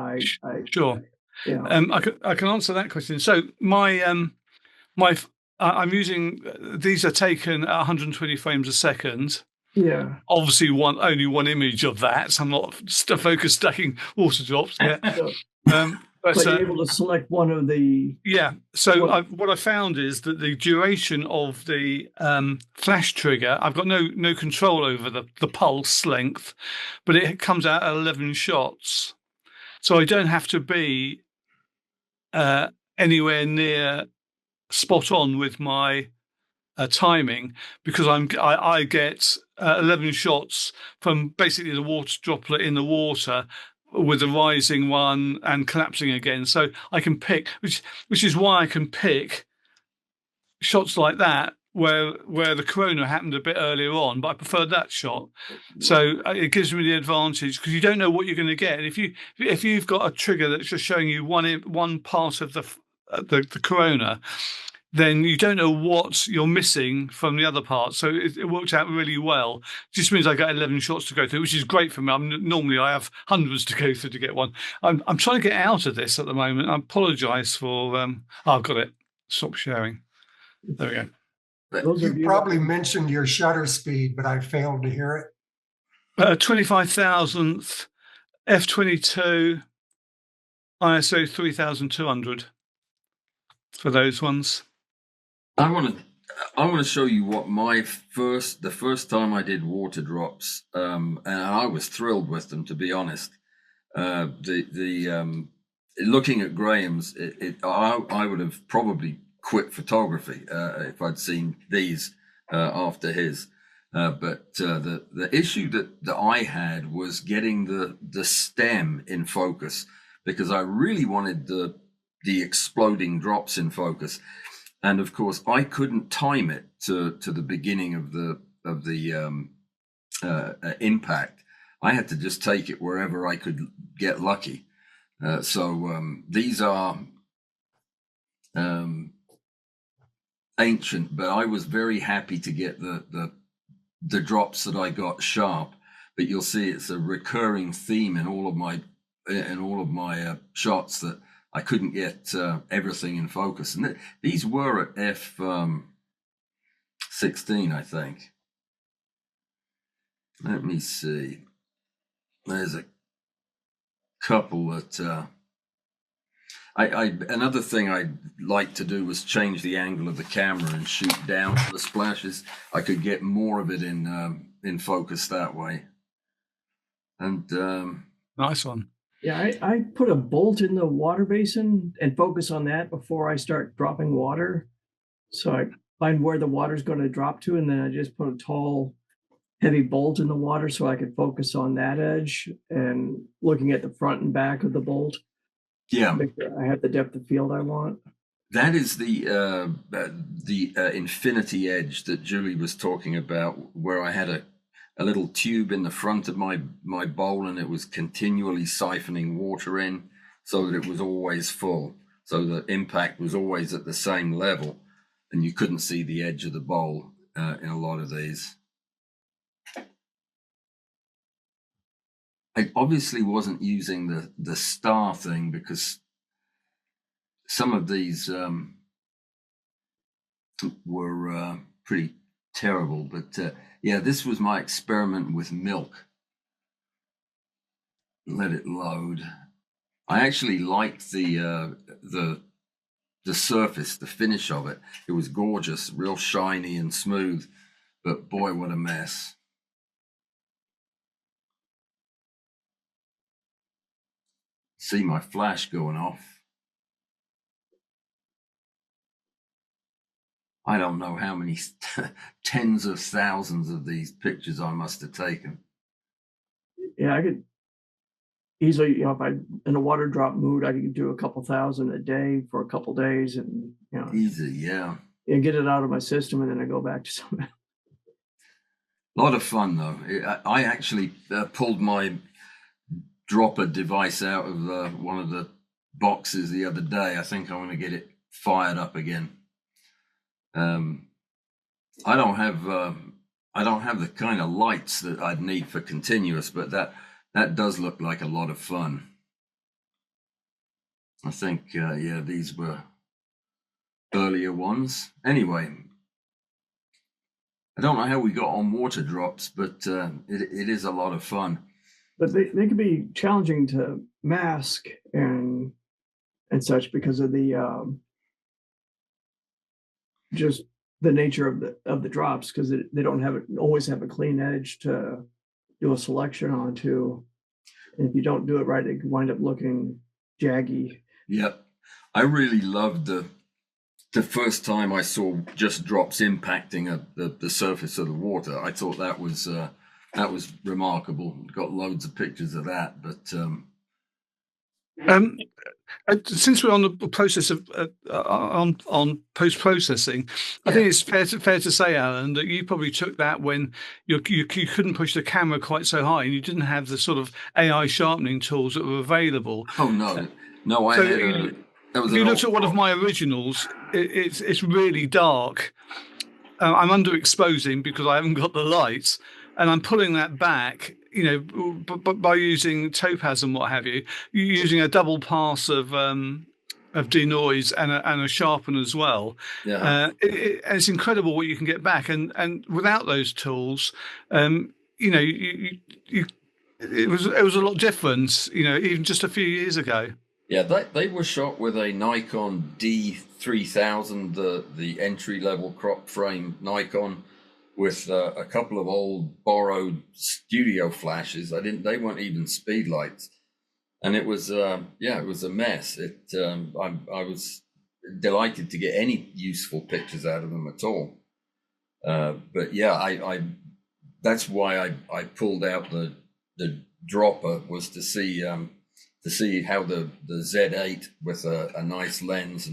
Sure. Yeah. I can answer that question. So I'm using these are taken at 120 frames a second. Yeah. Obviously, only one image of that. So I'm not focus stacking water drops. Yeah. But you're able to select one of the. Yeah. So what I found is that the duration of the flash trigger, I've got no control over the pulse length, but it comes out at 11 shots. So I don't have to be anywhere near spot on with my timing because I get 11 shots from basically the water droplet in the water, with a rising one and collapsing again. So I can pick, which is why I can pick shots like that where the corona happened a bit earlier on, but I prefer that shot. So it gives me the advantage because you don't know what you're going to get. And if you've got a trigger that's just showing you one part of the corona, then you don't know what you're missing from the other part. So it worked out really well. It just means I got 11 shots to go through, which is great for me. Normally I have hundreds to go through to get one. I'm trying to get out of this at the moment. I apologise for. I've got it. Stop sharing. There we go. You probably mentioned your shutter speed, but I failed to hear it. 25,000th, f/22, ISO 3200 for those ones. I want to show you what the first time I did water drops, and I was thrilled with them, to be honest. It looking at Graham's, I would have probably quit photography if I'd seen these after his. But the issue that I had was getting the stem in focus, because I really wanted the exploding drops in focus, and of course I couldn't time it to the beginning of the impact. I had to just take it wherever I could get lucky. So these are ancient, but I was very happy to get the drops that I got sharp. But you'll see it's a recurring theme in all of my shots, that I couldn't get everything in focus. And these were at f16, I think. Let me see. There's a couple that another thing I'd like to do was change the angle of the camera and shoot down for the splashes. I could get more of it in focus that way. And nice one. Yeah, I put a bolt in the water basin and focus on that before I start dropping water. So I find where the water's going to drop to, and then I just put a tall, heavy bolt in the water so I could focus on that edge and looking at the front and back of the bolt. Yeah, make sure I have the depth of field I want. That is the infinity edge that Julie was talking about, where I had a little tube in the front of my bowl, and it was continually siphoning water in so that it was always full. So the impact was always at the same level, and you couldn't see the edge of the bowl in a lot of these. I obviously wasn't using the star thing, because some of these were pretty terrible. But yeah, this was my experiment with milk. Let it load. I actually liked the surface, the finish of it. It was gorgeous, real shiny and smooth. But boy, what a mess. See my flash going off. I don't know how many tens of thousands of these pictures I must have taken. Yeah, I could easily, if I'm in a water drop mood, I could do a couple thousand a day for a couple days, and easy, yeah. And get it out of my system, and then I go back to something. A lot of fun though. I actually pulled my dropper device out of one of the boxes the other day. I think I want to get it fired up again. I don't have the kind of lights that I'd need for continuous, but that does look like a lot of fun. I think yeah, these were earlier ones. Anyway, I don't know how we got on water drops, but it is a lot of fun. But they can be challenging to mask and such because of the just the nature of the drops, because they don't always have a clean edge to do a selection onto. And if you don't do it right, it can wind up looking jaggy. Yep. I really loved the first time I saw just drops impacting the surface of the water. I thought that was remarkable. Got loads of pictures of that, but since we're on the process of on post-processing, I think it's fair to say, Alan, that you probably took that when you couldn't push the camera quite so high, and you didn't have the sort of AI sharpening tools that were available. Oh no, you looked at one of my originals. It's really dark. I'm underexposing because I haven't got the lights, and I'm pulling that back. By using topaz and what have you, you're using a double pass of denoise and a sharpen as well. Yeah. It's incredible what you can get back, and without those tools, it was a lot different. Even just a few years ago. Yeah, they were shot with a Nikon D3000, the entry-level crop frame Nikon, with a couple of old borrowed studio flashes. They weren't even speed lights, and it was it was a mess. I was delighted to get any useful pictures out of them at all. But yeah, I that's why I pulled out the dropper, was to see how the Z8 with a nice lens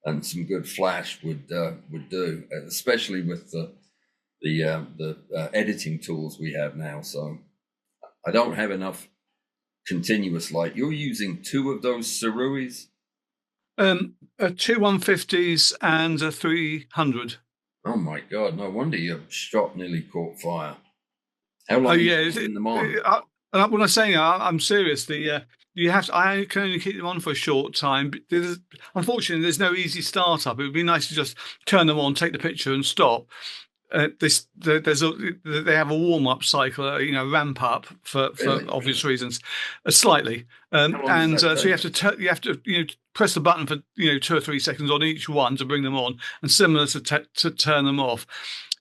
and some good flash would do, especially with the editing tools we have now. So I don't have enough continuous light. You're using 2 of those Saruis? A 2 150s and a 300. Oh my God! No wonder your shop nearly caught fire. How long? In them on? When I'm saying I'm serious. You have to, I can only keep them on for a short time. Unfortunately, there's no easy startup. It would be nice to just turn them on, take the picture, and stop. They have a warm up cycle, ramp up for obvious reasons, slightly, and so you have to press the button for 2 or 3 seconds on each one to bring them on, and similar to turn them off.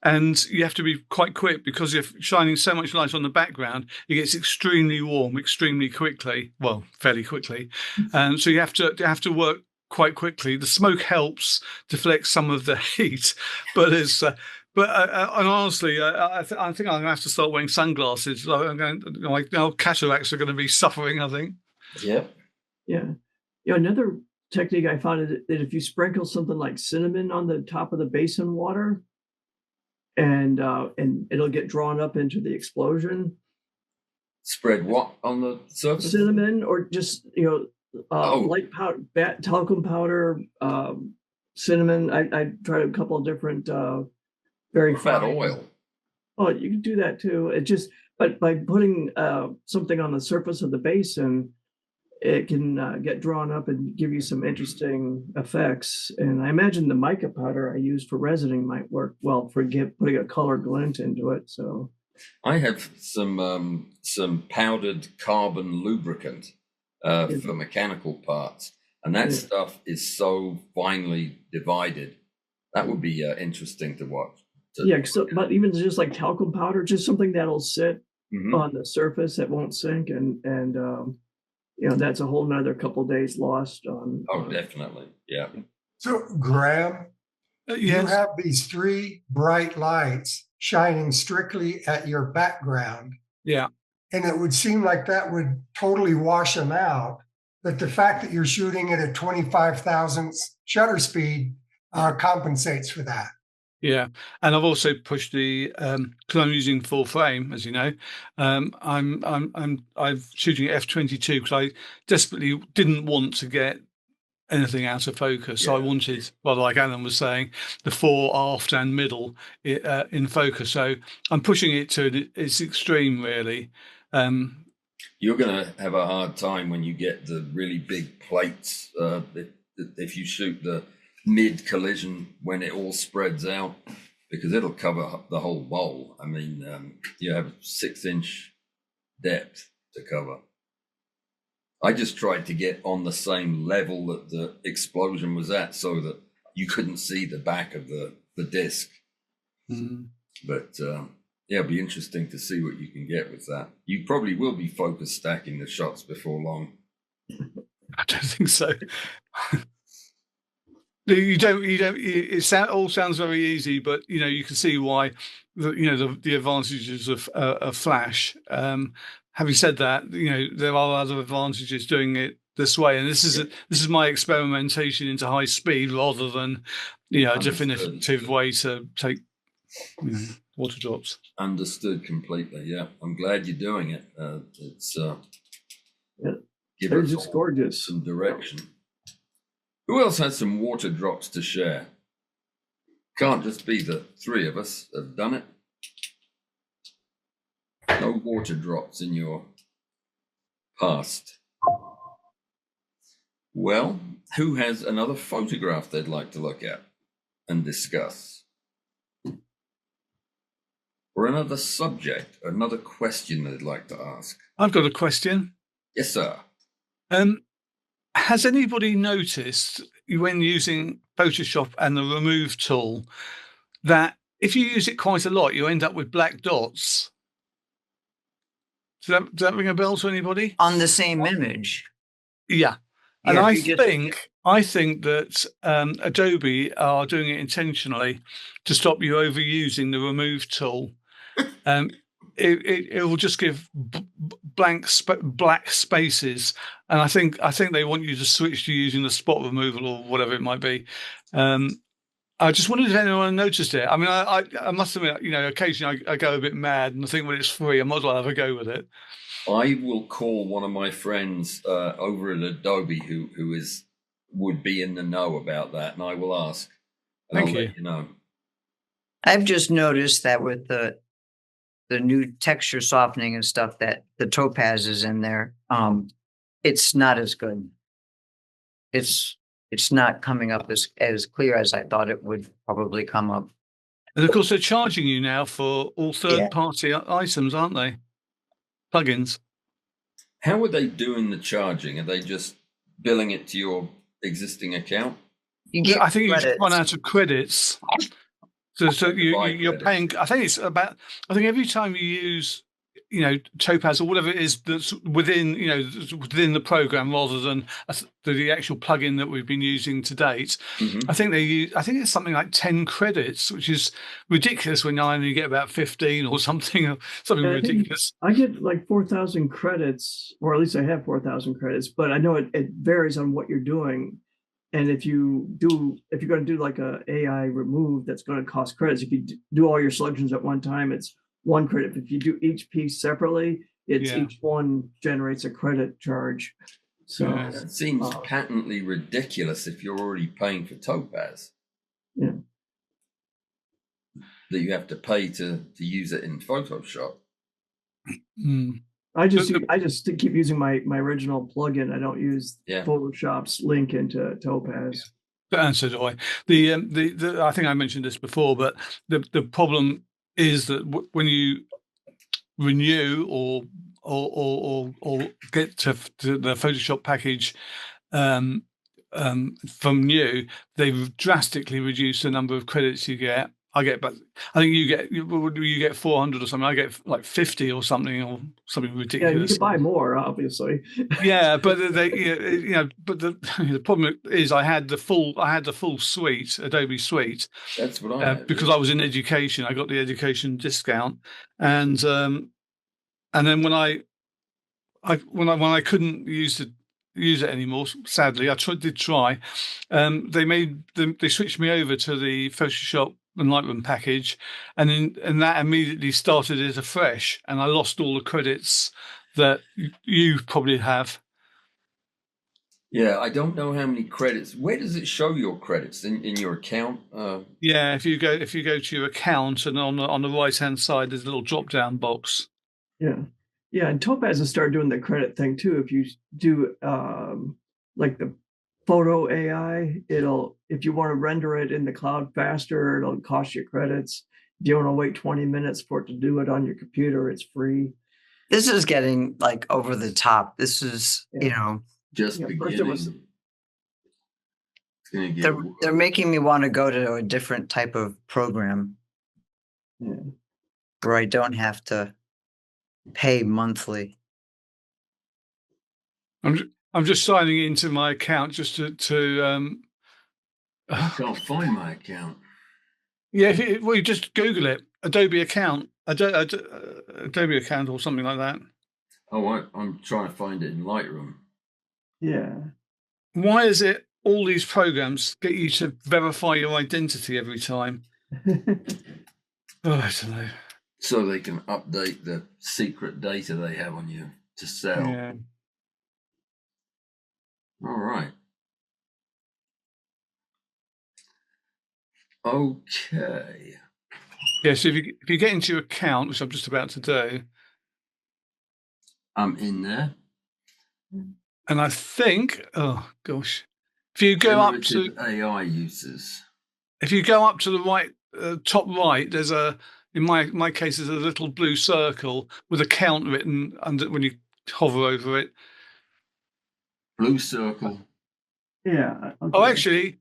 And you have to be quite quick, because you're shining so much light on the background, it gets extremely warm extremely quickly. Well, fairly quickly, so you have to work quite quickly. The smoke helps deflect some of the heat, but it's. And honestly, I think I'm going to have to start wearing sunglasses. My cataracts are going to be suffering, I think. Yeah. Another technique I found is that if you sprinkle something like cinnamon on the top of the basin water, and it'll get drawn up into the explosion. Spread what on the surface? Cinnamon, or just light powder, talcum powder, cinnamon. I tried a couple of different. Very fat oil. Oh, you can do that too. But by putting something on the surface of the basin, it can get drawn up and give you some interesting effects. And I imagine the mica powder I used for resining might work well for putting a color glint into it. So I have some powdered carbon lubricant for mechanical parts, and that stuff is so finely divided. That would be interesting to watch. But even just like talcum powder, just something that'll sit on the surface that won't sink, and that's a whole nother couple of days lost on. Oh, definitely, yeah. So, Graham, you have these 3 bright lights shining strictly at your background. Yeah, and it would seem like that would totally wash them out. But the fact that you're shooting at a 25,000th shutter speed compensates for that. Yeah, and I've also pushed the because I'm using full frame, as you know. I'm shooting at f/22 because I desperately didn't want to get anything out of focus. So I wanted, well, like Allan was saying, the fore, aft, and middle in focus. So I'm pushing it to its extreme, really. You're going to have a hard time when you get the really big plates. If you shoot the mid collision when it all spreads out, because it'll cover the whole bowl. I mean, you have 6-inch depth to cover. I just tried to get on the same level that the explosion was at, so that you couldn't see the back of the disc. But it'll be interesting to see what you can get with that. You probably will be focus stacking the shots before long. I don't think so. You don't. It all sounds very easy, but you can see why. The advantages of flash. Having said that, there are other advantages doing it this way, and this is my experimentation into high speed rather than a definitive way to take water drops. Understood completely. Yeah, I'm glad you're doing it. It's they're just gorgeous. Some direction. Who else has some water drops to share? Can't just be the 3 of us have done it. No water drops in your past. Well, who has another photograph they'd like to look at and discuss? Or another subject, another question they'd like to ask? I've got a question. Yes, sir. Has anybody noticed when using Photoshop and the remove tool that if you use it quite a lot, you end up with black dots? Does that ring a bell to anybody? On the same image. Yeah. And Yeah, I if you just- think that Adobe are doing it intentionally to stop you overusing the remove tool. It will just give black spaces, and I think they want you to switch to using the spot removal or whatever it might be. I just wondered if anyone noticed it. I mean, I must admit, you know, occasionally I go a bit mad and I think when it's free, I might as well have a go with it. I will call one of my friends over at Adobe who would be in the know about that, and I will ask. And Thank I'll you. let you know. I've just noticed that with the new texture softening and stuff that the Topaz is in there, it's not as good. It's not coming up as clear as I thought it would probably come up. And of course, they're charging you now for all third-party items, aren't they? Plugins. How are they doing the charging? Are they just billing it to your existing account? I think you just run out of credits. So you're paying. I think it's about. I think every time you use, you know, Topaz or whatever it is that's within, you know, within the program rather than the actual plugin that we've been using to date. Mm-hmm. I think it's something like 10 credits, which is ridiculous when I only get about 15 or something ridiculous. I get like 4,000 credits, or at least I have 4,000 credits, but I know it varies on what you're doing. And if you're going to do like a AI remove, that's going to cost credits. If you do all your selections at one time, it's 1 credit. If you do each piece separately, each one generates a credit charge. So it seems patently ridiculous if you're already paying for Topaz. Yeah. That you have to pay to use it in Photoshop. Mm. I just keep using my original plugin. I don't use Photoshop's link into Topaz. And so do I. I think I mentioned this before, but the problem is that when you renew or get to the Photoshop package from new, they've drastically reduced the number of credits you get. I think you get 400 or something. I get like 50 or something ridiculous. Yeah, you can buy more, obviously. Yeah, but but the problem is I had the full suite, Adobe Suite. That's what I had, because I was in education. I got the education discount, and then when I couldn't use it anymore, sadly, I did try. They switched me over to the Photoshop and Lightroom package, and that immediately started it afresh, and I lost all the credits that you probably have. Yeah, I don't know how many credits. Where does it show your credits in your account? Yeah, if you go to your account, and on the right hand side there's a little drop down box. Yeah, and Topaz has started doing the credit thing too. If you do like the photo AI, if you want to render it in the cloud faster, it'll cost you credits. If you want to wait 20 minutes for it to do it on your computer, it's free. This is getting like over the top. This is, just beginning. They're making me want to go to a different type of program where I don't have to pay monthly. I'm just signing into my account just to I can't find my account. Yeah, you just Google it, Adobe account, Adobe account or something like that. Oh, I'm trying to find it in Lightroom. Yeah. Why is it all these programs get you to verify your identity every time? Oh, I don't know. So they can update the secret data they have on you to sell. Yeah. All right. Okay. Yeah, so if you get into your account, which I'm just about to do. I'm in there. And I think, oh gosh, if you go up to AI uses. If you go up to the right, top right, there's in my case, there's a little blue circle with a count written under when you hover over it. Blue circle. Yeah. Okay. Oh, actually,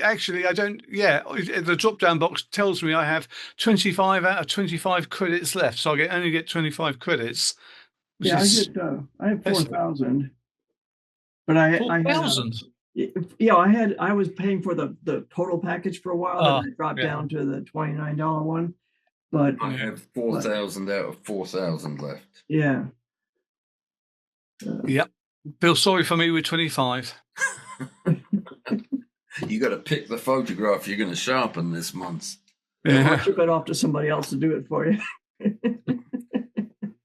I don't. Yeah, the drop-down box tells me I have 25 out of 25 credits left, so I only get 25 credits. which Yeah, is I have excellent. 4,000, but I had 4,000. I was paying for the total package for a while, then I dropped down to the $29 one. But I have 4,000 out of 4,000 left. yeah. Yep. Feel sorry for me with 25. You got to pick the photograph you're going to sharpen this month. I'll ship it off to somebody else to do it for you.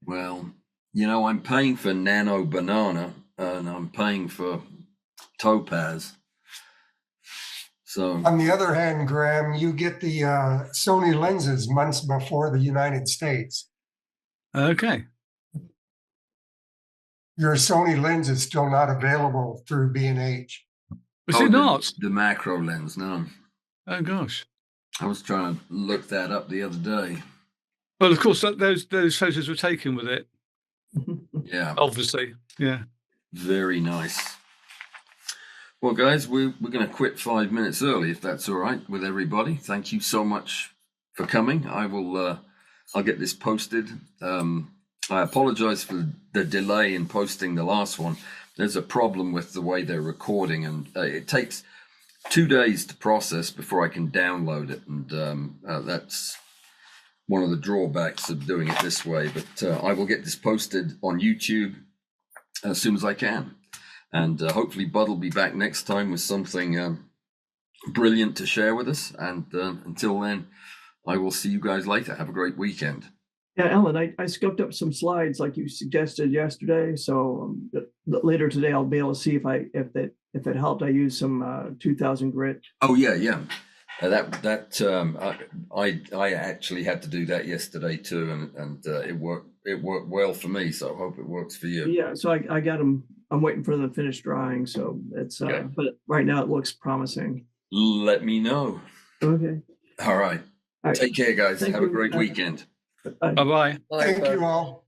Well, you know, I'm paying for Nano Banana and I'm paying for Topaz. So on the other hand, Graham, you get the Sony lenses months before the United States. Okay. Your Sony lens is still not available through B&H. Was it not? The macro lens, no. Oh, gosh. I was trying to look that up the other day. Well, of course, those photos were taken with it. Yeah. Obviously. Yeah. Very nice. Well, guys, we're going to quit 5 minutes early, if that's all right with everybody. Thank you so much for coming. I'll get this posted. I apologize for the delay in posting the last one. There's a problem with the way they're recording, and it takes 2 days to process before I can download it. And that's one of the drawbacks of doing it this way. But I will get this posted on YouTube as soon as I can. And hopefully Bud will be back next time with something brilliant to share with us. And until then, I will see you guys later. Have a great weekend. Yeah, Allan, I scoped up some slides like you suggested yesterday. So later today, I'll be able to see if it helped. I used some 2000 grit. Oh yeah. I actually had to do that yesterday too, and it worked well for me. So I hope it works for you. Yeah, so I got them. I'm waiting for them to finish drying. So it's Okay. But right now it looks promising. Let me know. Okay. All right. Take care, guys. Have a great weekend. Bye-bye. Thank you all.